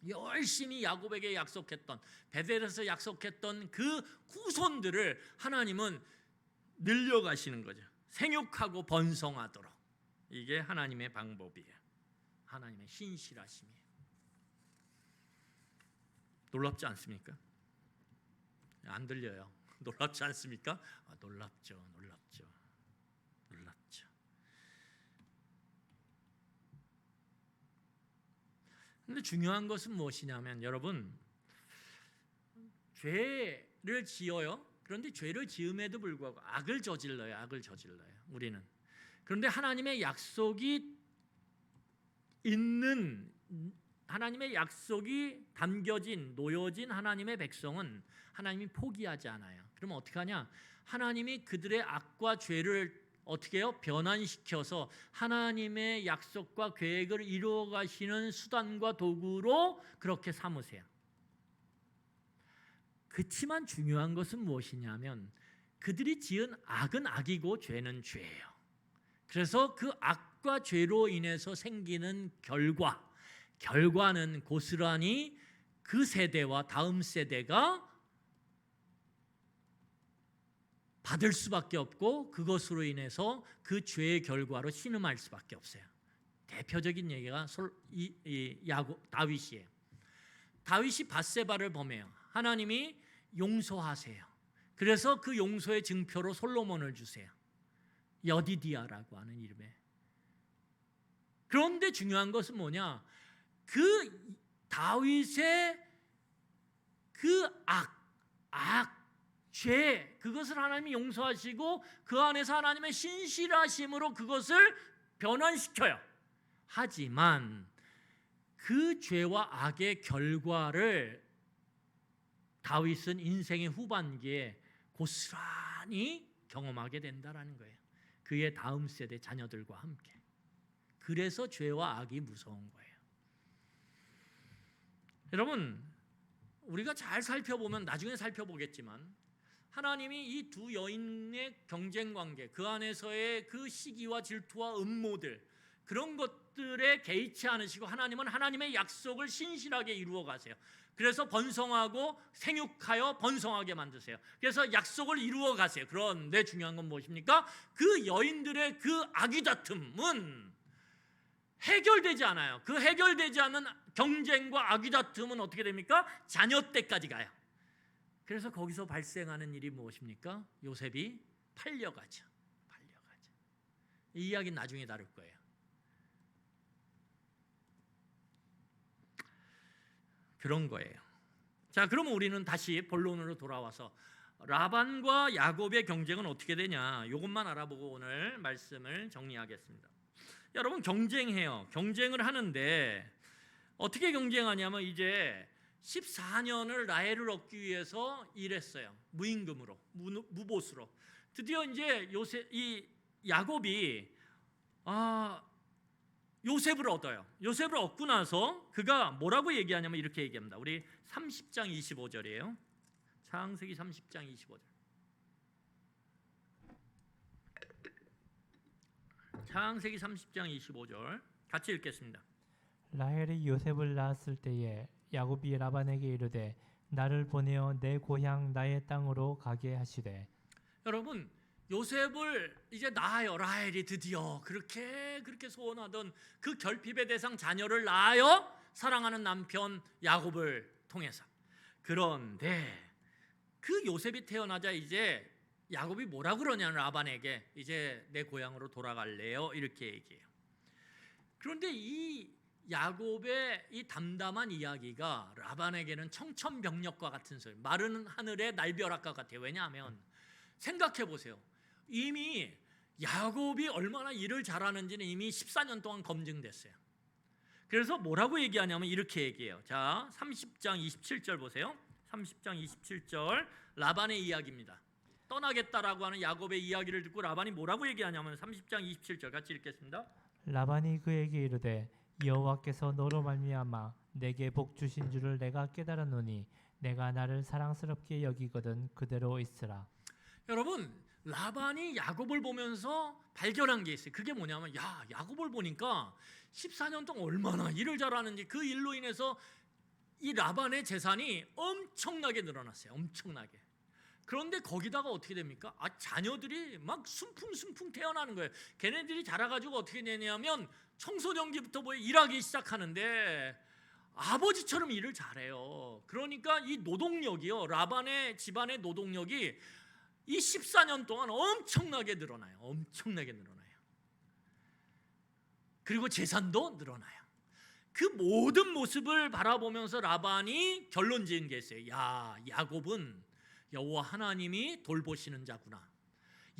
열심히 야곱에게 약속했던 베델에서 약속했던 그 후손들을 하나님은 늘려가시는 거죠. 생육하고 번성하도록. 이게 하나님의 방법이에요. 하나님의 신실하심이에요. 놀랍지 않습니까? 안 들려요. 놀랍지 않습니까? 놀랍죠. 놀랍죠. 놀랍죠. 근데 중요한 것은 무엇이냐면 여러분 죄를 지어요. 그런데 죄를 지음에도 불구하고 악을 저질러요. 악을 저질러요. 우리는. 그런데 하나님의 약속이 있는 하나님의 약속이 담겨진 놓여진 하나님의 백성은 하나님이 포기하지 않아요. 그러면 어떻게 하냐? 하나님이 그들의 악과 죄를 어떻게 해요? 변환시켜서 하나님의 약속과 계획을 이루어 가시는 수단과 도구로 그렇게 삼으세요. 그렇지만 중요한 것은 무엇이냐면 그들이 지은 악은 악이고 죄는 죄예요. 그래서 그 악과 죄로 인해서 생기는 결과는 고스란히 그 세대와 다음 세대가 받을 수밖에 없고 그것으로 인해서 그 죄의 결과로 신음할 수밖에 없어요. 대표적인 얘기가 다윗이에요. 다윗이 밧세바를 범해요. 하나님이 용서하세요. 그래서 그 용서의 증표로 솔로몬을 주세요. 여디디아라고 하는 이름에. 그런데 중요한 것은 뭐냐? 그 다윗의 그 죄, 그것을 하나님이 용서하시고 그 안에서 하나님의 신실하심으로 그것을 변환시켜요. 하지만 그 죄와 악의 결과를 다윗은 인생의 후반기에 고스란히 경험하게 된다라는 거예요. 그의 다음 세대 자녀들과 함께. 그래서 죄와 악이 무서운 거예요. 여러분, 우리가 잘 살펴보면 나중에 살펴보겠지만 하나님이 이 두 여인의 경쟁 관계, 그 안에서의 그 시기와 질투와 음모들, 그런 것들에 개의치 않으시고 하나님은 하나님의 약속을 신실하게 이루어 가세요. 그래서 번성하고 생육하여 번성하게 만드세요. 그래서 약속을 이루어 가세요. 그런데 중요한 건 무엇입니까? 그 여인들의 그 아귀다툼은 해결되지 않아요. 그 해결되지 않는 경쟁과 아귀다툼은 어떻게 됩니까? 자녀 때까지 가요. 그래서 거기서 발생하는 일이 무엇입니까? 요셉이 팔려가죠. 이 이야기는 나중에 다룰 거예요. 그런 거예요. 자, 그러면 우리는 다시 본론으로 돌아와서 라반과 야곱의 경쟁은 어떻게 되냐? 이것만 알아보고 오늘 말씀을 정리하겠습니다. 여러분, 경쟁해요. 경쟁을 하는데 어떻게 경쟁하냐면 이제 14년을 라헬을 얻기 위해서 일했어요. 무임금으로, 무보수로. 드디어 이제 이 야곱이 요셉을 얻어요. 요셉을 얻고 나서 그가 뭐라고 얘기하냐면 이렇게 얘기합니다. 우리 30장 25절이에요. 창세기 30장 25절. 창세기 30장 25절 같이 읽겠습니다. 라헬이 요셉을 낳았을 때에 야곱이 라반에게 이르되 나를 보내어 내 고향 나의 땅으로 가게 하시되. 여러분, 요셉을 이제 낳아요. 라헬이 드디어 그렇게 소원하던 그 결핍의 대상 자녀를 낳아요. 사랑하는 남편 야곱을 통해서. 그런데 그 요셉이 태어나자 이제 야곱이 뭐라 그러냐는 라반에게 이제 내 고향으로 돌아갈래요 이렇게 얘기해요. 그런데 이 야곱의 이 담담한 이야기가 라반에게는 청천벽력과 같은 소리, 마른 하늘의 날벼락과 같아요. 왜냐하면 생각해 보세요. 이미 야곱이 얼마나 일을 잘하는지는 이미 14년 동안 검증됐어요. 그래서 뭐라고 얘기하냐면 이렇게 얘기해요. 자, 30장 27절 보세요. 30장 27절 라반의 이야기입니다. 떠나겠다라고 하는 야곱의 이야기를 듣고 라반이 뭐라고 얘기하냐면 30장 27절 같이 읽겠습니다. 라반이 그에게 이르되 여호와께서 너로 말미암아 내게 복 주신 줄을 내가 깨달았노니 내가 나를 사랑스럽게 여기거든 그대로 있으라. 여러분, 라반이 야곱을 보면서 발견한 게 있어요. 그게 뭐냐면 야곱을 보니까 14년 동안 얼마나 일을 잘하는지 그 일로 인해서 이 라반의 재산이 엄청나게 늘어났어요. 엄청나게. 그런데 거기다가 어떻게 됩니까? 자녀들이 막 순풍순풍 태어나는 거예요. 걔네들이 자라가지고 어떻게 되냐면 청소년기부터 일하기 시작하는데 아버지처럼 일을 잘해요. 그러니까 이 노동력이요, 라반의 집안의 노동력이 이 14년 동안 엄청나게 늘어나요. 엄청나게 늘어나요. 그리고 재산도 늘어나요. 그 모든 모습을 바라보면서 라반이 결론 지은 게 있어요. 야곱은 여호와 하나님이 돌보시는 자구나.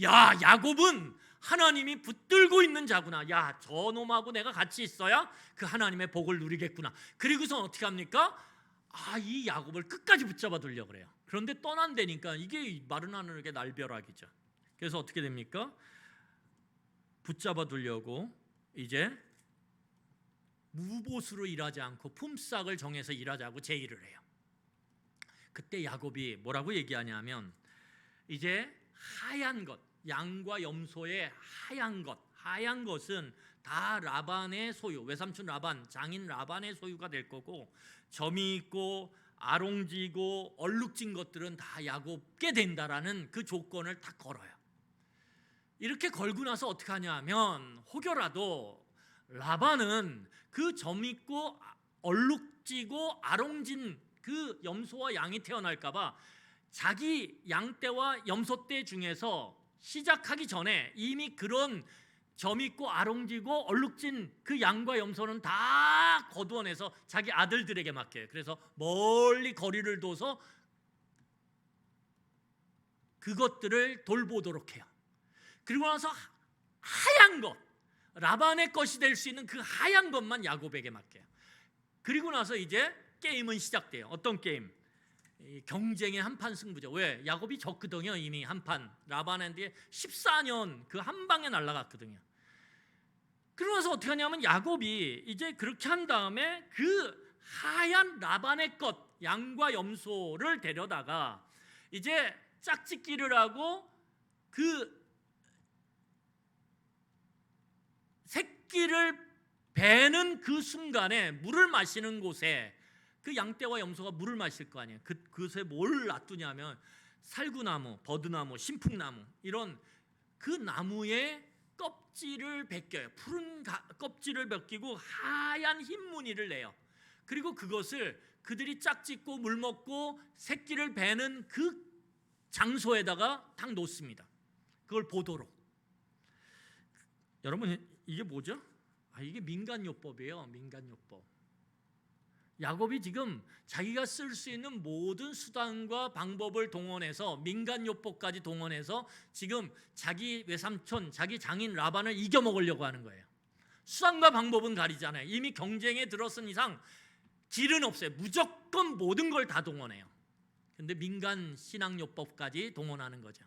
야곱은 하나님이 붙들고 있는 자구나. 저놈하고 내가 같이 있어야 그 하나님의 복을 누리겠구나. 그리고서 어떻게 합니까? 이 야곱을 끝까지 붙잡아 두려고 그래요. 그런데 떠난다니까 이게 마른 하늘의 날벼락이죠. 그래서 어떻게 됩니까? 붙잡아 두려고 이제 무보수로 일하지 않고 품삯을 정해서 일하자고 제의를 해요. 그때 야곱이 뭐라고 얘기하냐면 이제 하얀 것, 양과 염소의 하얀 것은 다 라반의 소유, 외삼촌 라반, 장인 라반의 소유가 될 거고 점이 있고 아롱지고 얼룩진 것들은 다 야곱게 된다라는 그 조건을 다 걸어요. 이렇게 걸고 나서 어떻게 하냐면 혹여라도 라반은 그 점 있고 얼룩지고 아롱진 그 염소와 양이 태어날까봐 자기 양떼와 염소떼 중에서 시작하기 전에 이미 그런 점 있고 아롱지고 얼룩진 그 양과 염소는 다 거두어내서 자기 아들들에게 맡겨요. 그래서 멀리 거리를 둬서 그것들을 돌보도록 해요. 그리고 나서 하얀 것, 라반의 것이 될 수 있는 그 하얀 것만 야곱에게 맡겨요. 그리고 나서 이제 게임은 시작돼요. 어떤 게임? 경쟁의 한판 승부죠. 왜? 야곱이 졌거든요. 이미 한판. 라반한테 14년 그 한 방에 날아갔거든요. 그러면서 어떻게 하냐면 야곱이 이제 그렇게 한 다음에 그 하얀 라반의 것, 양과 염소를 데려다가 이제 짝짓기를 하고 그 새끼를 베는 그 순간에 물을 마시는 곳에 그 양떼와 염소가 물을 마실 거 아니에요. 그것에 뭘 놔두냐면 살구나무, 버드나무, 신풍나무 이런 그 나무의 껍질을 벗겨요. 푸른 껍질을 벗기고 하얀 흰 무늬를 내요. 그리고 그것을 그들이 짝짓고 물 먹고 새끼를 베는 그 장소에다가 딱 놓습니다. 그걸 보도록. 여러분 이게 뭐죠? 이게 민간요법이에요. 민간요법. 야곱이 지금 자기가 쓸 수 있는 모든 수단과 방법을 동원해서 민간요법까지 동원해서 지금 자기 외삼촌, 자기 장인 라반을 이겨먹으려고 하는 거예요. 수단과 방법은 가리잖아요. 이미 경쟁에 들어선 이상 길은 없어요. 무조건 모든 걸 다 동원해요. 근데 민간 신앙요법까지 동원하는 거죠.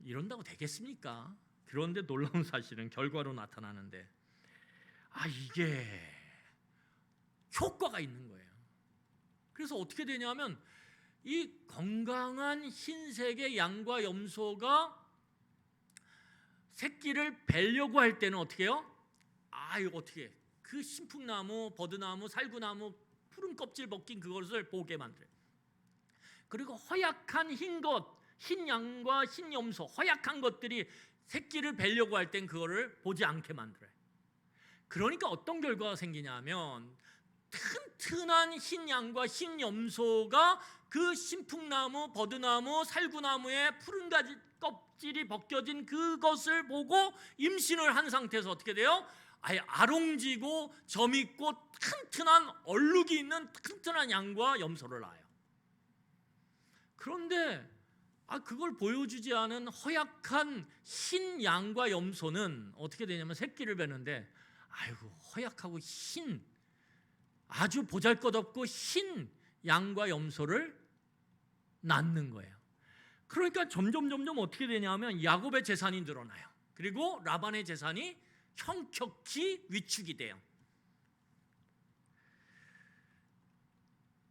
이런다고 되겠습니까? 그런데 놀라운 사실은 결과로 나타나는데 이게 효과가 있는 거예요. 그래서 어떻게 되냐면 이 건강한 흰색의 양과 염소가 새끼를 뵈려고 할 때는 어떻게 해요? 이거 어떻게 해? 그 신풍나무, 버드나무, 살구나무 푸른 껍질 벗긴 그것을 보게 만들어요. 그리고 허약한 흰 것, 흰 양과 흰 염소, 허약한 것들이 새끼를 뵈려고 할 땐 그거를 보지 않게 만들어요. 그러니까 어떤 결과가 생기냐면 튼튼한 흰 양과 흰 염소가 그 신풍나무, 버드나무, 살구나무의 푸른 가지 껍질이 벗겨진 그것을 보고 임신을 한 상태에서 어떻게 돼요? 아예 아롱지고 점 있고 튼튼한 얼룩이 있는 튼튼한 양과 염소를 낳아요. 그런데 그걸 보여주지 않은 허약한 흰 양과 염소는 어떻게 되냐면 새끼를 베는데 허약하고 흰 아주 보잘것없고 흰 양과 염소를 낳는 거예요. 그러니까 점점 어떻게 되냐면 야곱의 재산이 늘어나요. 그리고 라반의 재산이 형격히 위축이 돼요.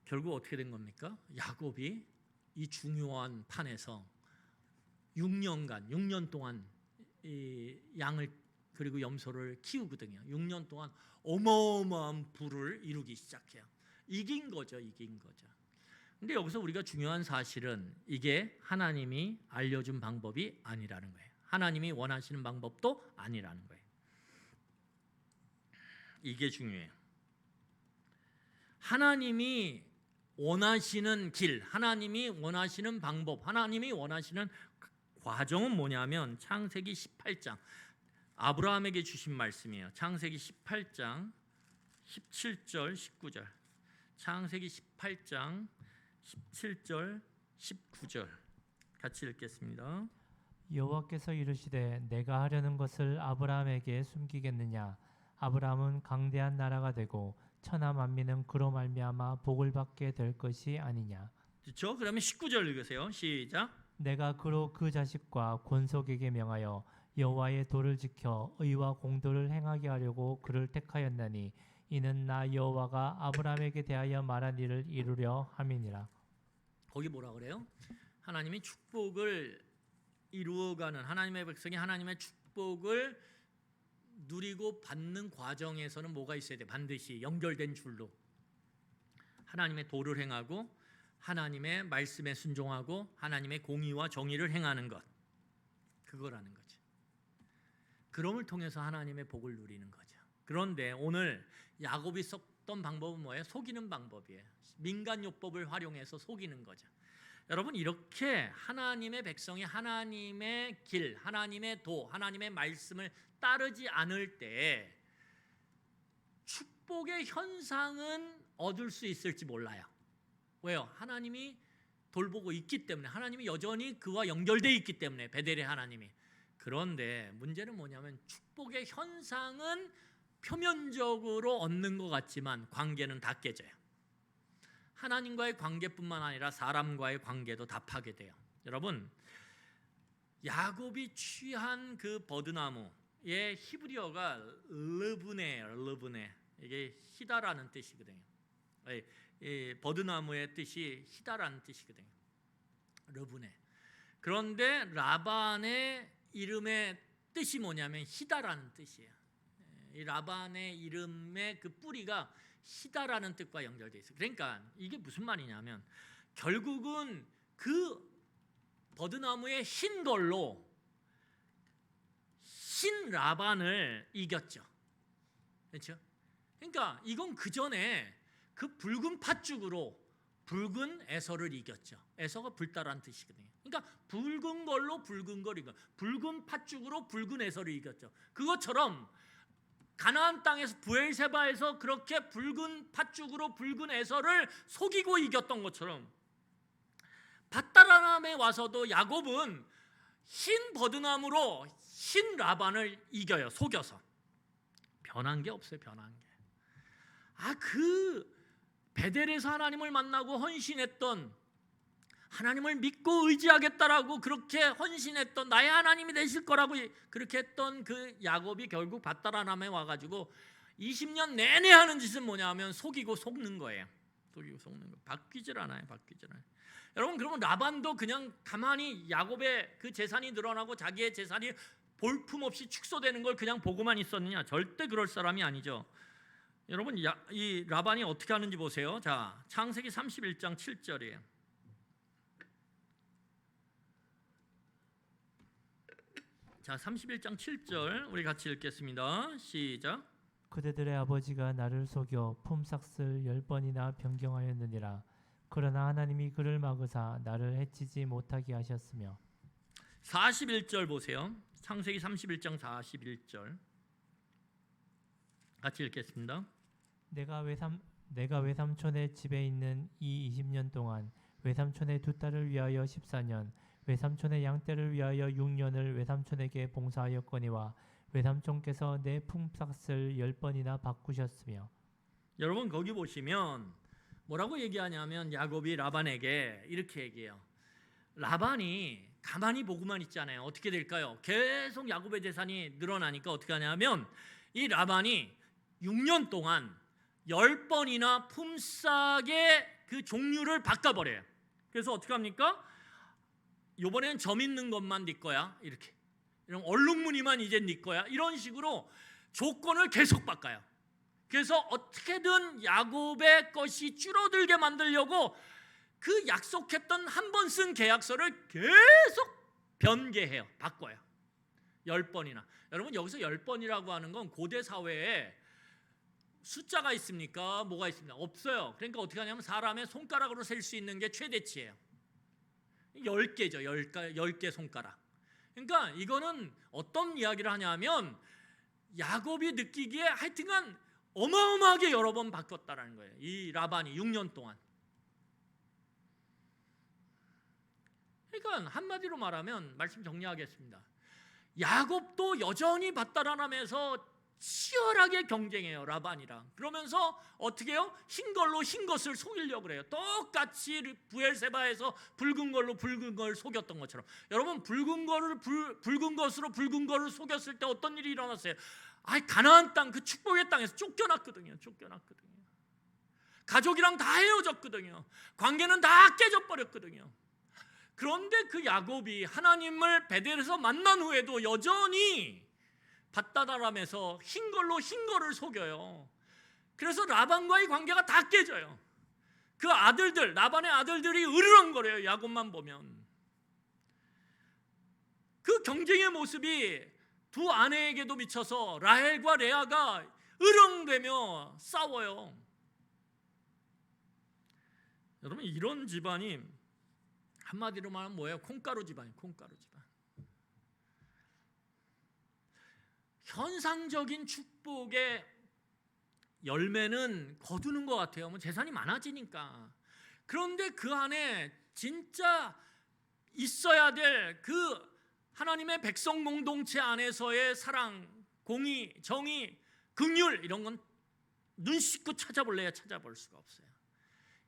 결국 어떻게 된 겁니까? 야곱이 이 중요한 판에서 6년 동안 이 양을 그리고 염소를 키우거든요. 6년 동안 어마어마한 부를 이루기 시작해요. 이긴 거죠. 근데 여기서 우리가 중요한 사실은 이게 하나님이 알려준 방법이 아니라는 거예요. 하나님이 원하시는 방법도 아니라는 거예요. 이게 중요해요. 하나님이 원하시는 길, 하나님이 원하시는 방법, 하나님이 원하시는 과정은 뭐냐면 창세기 18장 아브라함에게 주신 말씀이에요. 창세기 18장 17절 19절 창세기 18장 17절 19절 같이 읽겠습니다. 여호와께서 이르시되 내가 하려는 것을 아브라함에게 숨기겠느냐? 아브라함은 강대한 나라가 되고 천하 만민은 그로 말미암아 복을 받게 될 것이 아니냐. 그렇죠? 그러면 19절 읽으세요. 시작. 내가 그로 그 자식과 권속에게 명하여 여호와의 도를 지켜 의와 공도를 행하게 하려고 그를 택하였나니 이는 나 여호와가 아브라함에게 대하여 말한 일을 이루려 함이니라. 거기 뭐라 그래요? 하나님이 축복을 이루어가는 하나님의 백성이 하나님의 축복을 누리고 받는 과정에서는 뭐가 있어야 돼? 반드시 연결된 줄로 하나님의 도를 행하고 하나님의 말씀에 순종하고 하나님의 공의와 정의를 행하는 것, 그거라는 거죠. 그럼을 통해서 하나님의 복을 누리는 거죠. 그런데 오늘 야곱이 썼던 방법은 뭐예요? 속이는 방법이에요. 민간요법을 활용해서 속이는 거죠. 여러분 이렇게 하나님의 백성이 하나님의 길, 하나님의 도, 하나님의 말씀을 따르지 않을 때 축복의 현상은 얻을 수 있을지 몰라요. 왜요? 하나님이 돌보고 있기 때문에, 하나님이 여전히 그와 연결되어 있기 때문에, 베델의 하나님이. 그런데 문제는 뭐냐면 축복의 현상은 표면적으로 얻는 것 같지만 관계는 다 깨져요. 하나님과의 관계뿐만 아니라 사람과의 관계도 다 파괴돼요. 여러분, 야곱이 취한 그 버드나무의 히브리어가 르브네, 이게 희다라는 뜻이거든요. 이 버드나무의 뜻이 희다라는 뜻이거든요. 르브네. 그런데 라반의 이름의 뜻이 뭐냐면 희다라는 뜻이에요. 이 라반의 이름의 그 뿌리가 희다라는 뜻과 연결되어 있어요. 그러니까 이게 무슨 말이냐면 결국은 그 버드나무의 흰 걸로 흰 라반을 이겼죠. 그렇죠? 그러니까 이건 그 전에 그 붉은 팥죽으로 붉은 에서를 이겼죠. 에서가 불다라는 뜻이거든요. 그러니까 붉은 걸로 붉은 걸 이겨, 붉은 팥죽으로 붉은 에서를 이겼죠. 그것처럼 가나안 땅에서 브엘세바에서 그렇게 붉은 팥죽으로 붉은 에서를 속이고 이겼던 것처럼 밧다라람에 와서도 야곱은 흰 버드나무로 흰 라반을 이겨요. 속여서. 변한 게 없어요. 변한 게. 그 베델에서 하나님을 만나고 헌신했던, 하나님을 믿고 의지하겠다라고 그렇게 헌신했던, 나의 하나님이 되실 거라고 그렇게 했던 그 야곱이 결국 밧다라람에 와가지고 20년 내내 하는 짓은 뭐냐면 속이고 속는 거예요. 속이고 속는 거. 바뀌질 않아요. 여러분, 그러면 라반도 그냥 가만히 야곱의 그 재산이 늘어나고 자기의 재산이 볼품없이 축소되는 걸 그냥 보고만 있었느냐? 절대 그럴 사람이 아니죠. 여러분, 이 라반이 어떻게 하는지 보세요. 자, 창세기 31장 7절이에요. 자, 31장 7절 우리 같이 읽겠습니다. 시작. 그대들의 아버지가 나를 속여 품삯을 10번이나 변경하였느니라. 그러나 하나님이 그를 막으사 나를 해치지 못하게 하셨으며. 41절 보세요. 창세기 31장 41절 같이 읽겠습니다. 내가 외삼촌의 집에 있는 이 20년 동안 외삼촌의 두 딸을 위하여 14년, 외삼촌의 양떼를 위하여 6년을 외삼촌에게 봉사하였거니와 외삼촌께서 내 품삯을 10번이나 바꾸셨으며. 여러분, 거기 보시면 뭐라고 얘기하냐면 야곱이 라반에게 이렇게 얘기해요. 라반이 가만히 보고만 있잖아요. 어떻게 될까요? 계속 야곱의 재산이 늘어나니까 어떻게 하냐면 이 라반이 6년 동안 10번이나 품삯의 그 종류를 바꿔버려요. 그래서 어떻게 합니까? 이번엔 점 있는 것만 네 거야. 이렇게. 이런 얼룩무늬만 이제 네 거야. 이런 식으로 조건을 계속 바꿔요. 그래서 어떻게든 야곱의 것이 줄어들게 만들려고 그 약속했던 한 번 쓴 계약서를 계속 변개해요. 바꿔요. 10번이나. 여러분, 여기서 10번이라고 하는 건 고대 사회에 숫자가 있습니까? 뭐가 있습니까? 없어요. 그러니까 어떻게 하냐면 사람의 손가락으로 셀 수 있는 게 최대치예요. 10개죠. 10개 손가락. 그러니까 이거는 어떤 이야기를 하냐면 야곱이 느끼기에 하여튼간 어마어마하게 여러 번 바뀌었다라는 거예요. 이 라반이 6년 동안. 그러니까 한마디로 말하면 말씀 정리하겠습니다. 야곱도 여전히 밧다라람에서 치열하게 경쟁해요. 라반이랑. 그러면서 어떻게 해요? 흰 걸로 흰 것을 속이려고 그래요. 똑같이 브엘세바에서 붉은 걸로 붉은 걸 속였던 것처럼. 여러분, 붉은 것으로 붉은 거를 속였을 때 어떤 일이 일어났어요? 가나안 땅, 그 축복의 땅에서 쫓겨났거든요. 가족이랑 다 헤어졌거든요. 관계는 다 깨져버렸거든요. 그런데 그 야곱이 하나님을 베델에서 만난 후에도 여전히 밧다라람에서 흰 걸로 흰 거를 속여요. 그래서 라반과의 관계가 다 깨져요. 그 아들들, 라반의 아들들이 으르렁거려요. 야곱만 보면. 그 경쟁의 모습이 두 아내에게도 미쳐서 라헬과 레아가 으렁대며 싸워요. 여러분, 이런 집안이 한마디로 말하면 뭐예요? 콩가루 집안이에요. 콩가루 집안. 현상적인 축복의 열매는 거두는 것 같아요. 뭐 재산이 많아지니까. 그런데 그 안에 진짜 있어야 될 그 하나님의 백성 공동체 안에서의 사랑, 공의, 정의, 긍휼 이런 건 눈 씻고 찾아볼래야 찾아볼 수가 없어요.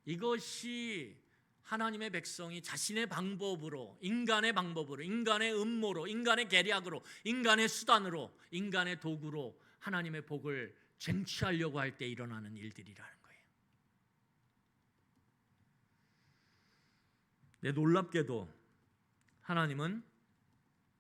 이것이 하나님의 백성이 자신의 방법으로, 인간의 방법으로, 인간의 음모로, 인간의 계략으로, 인간의 수단으로, 인간의 도구로 하나님의 복을 쟁취하려고 할 때 일어나는 일들이라는 거예요. 네, 놀랍게도 하나님은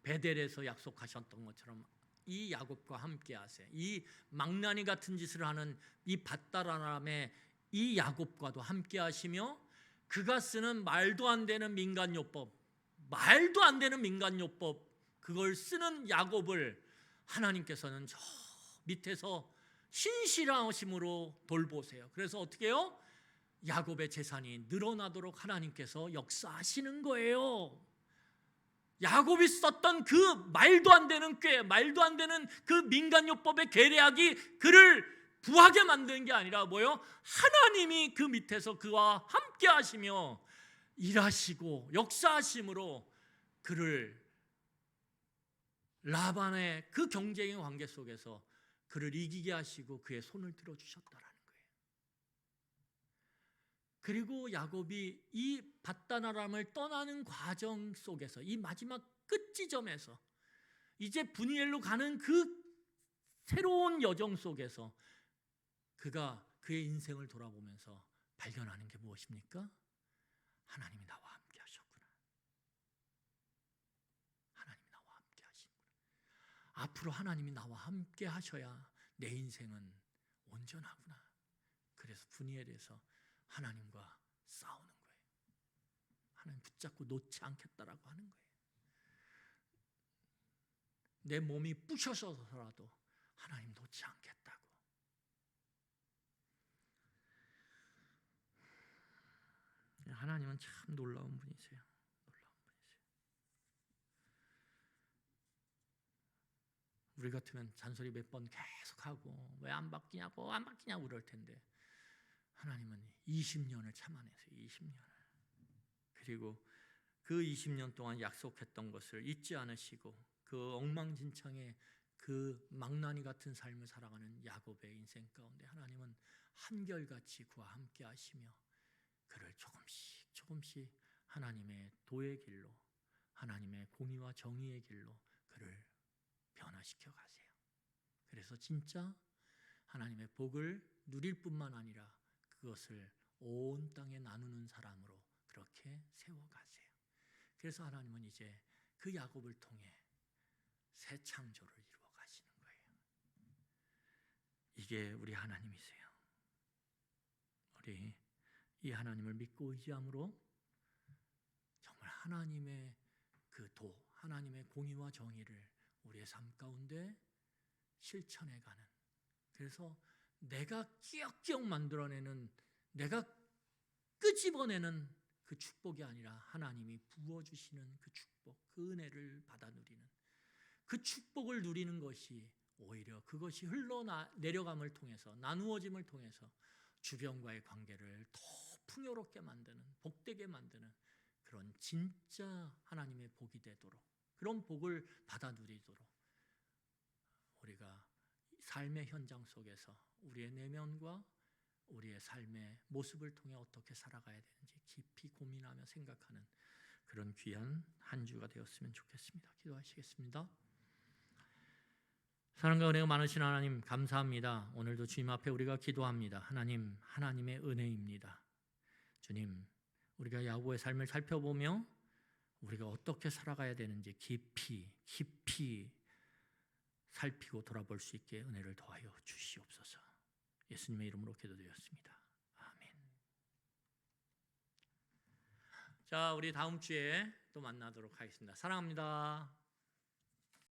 베델에서 약속하셨던 것처럼 이 야곱과 함께 하세요. 이 망나니 같은 짓을 하는 이 밧다라람의 이 야곱과도 함께 하시며 그가 쓰는 말도 안 되는 민간요법, 말도 안 되는 민간요법 그걸 쓰는 야곱을 하나님께서는 저 밑에서 신실하심으로 돌보세요. 그래서 어떻게 해요? 야곱의 재산이 늘어나도록 하나님께서 역사하시는 거예요. 야곱이 썼던 그 말도 안 되는 꾀, 말도 안 되는 그 민간요법의 계략이 그를 부하게 만드는 게 아니라 뭐예요? 하나님이 그 밑에서 그와 함께 하시며 일하시고 역사하심으로 그를 라반의 그 경쟁의 관계 속에서 그를 이기게 하시고 그의 손을 들어주셨다라는 거예요. 그리고 야곱이 이 밧다나람을 떠나는 과정 속에서 이 마지막 끝 지점에서 이제 분이엘로 가는 그 새로운 여정 속에서 그가 그의 인생을 돌아보면서 발견하는 게 무엇입니까? 하나님이 나와 함께 하셨구나. 하나님이 나와 함께 하시는구나. 앞으로 하나님이 나와 함께 하셔야 내 인생은 온전하구나. 그래서 분이엘에서 하나님과 싸우는 거예요. 하나님 붙잡고 놓지 않겠다라고 하는 거예요. 내 몸이 부셔져서라도 하나님 놓지 않겠다고. 하나님은 참 놀라운 분이세요. 놀라운 분이세요. 우리 같으면 잔소리 몇 번 계속하고 왜 안 바뀌냐고 안 바뀌냐고 그럴 텐데 하나님은 20년을 참아내세요. 20년을. 그리고 그 20년 동안 약속했던 것을 잊지 않으시고 그 엉망진창의 그 망나니 같은 삶을 살아가는 야곱의 인생 가운데 하나님은 한결같이 그와 함께 하시며 그를 조금씩 하나님의 도의 길로, 하나님의 공의와 정의의 길로 그를 변화시켜 가세요. 그래서 진짜 하나님의 복을 누릴 뿐만 아니라 그것을 온 땅에 나누는 사람으로 그렇게 세워가세요. 그래서 하나님은 이제 그 야곱을 통해 새 창조를 이루어 가시는 거예요. 이게 우리 하나님이세요. 우리 이 하나님을 믿고 의지함으로 정말 하나님의 그 도, 하나님의 공의와 정의를 우리의 삶 가운데 실천해가는, 그래서 내가 끼역끼역 만들어내는, 내가 끄집어내는 그 축복이 아니라 하나님이 부어주시는 그 축복, 그 은혜를 받아 누리는, 그 축복을 누리는 것이 오히려 그것이 흘러내려감을 통해서, 나누어짐을 통해서 주변과의 관계를 더 풍요롭게 만드는, 복되게 만드는 그런 진짜 하나님의 복이 되도록, 그런 복을 받아 누리도록 우리가 삶의 현장 속에서 우리의 내면과 우리의 삶의 모습을 통해 어떻게 살아가야 되는지 깊이 고민하며 생각하는 그런 귀한 한 주가 되었으면 좋겠습니다. 기도하시겠습니다. 사랑과 은혜가 많으신 하나님 감사합니다. 오늘도 주님 앞에 우리가 기도합니다. 하나님, 하나님의 은혜입니다. 주님, 우리가 야곱의 삶을 살펴보며 우리가 어떻게 살아가야 되는지 깊이 살피고 돌아볼 수 있게 은혜를 더하여 주시옵소서. 예수님의 이름으로 기도드렸습니다. 아멘. 자, 우리 다음 주에 또 만나도록 하겠습니다. 사랑합니다.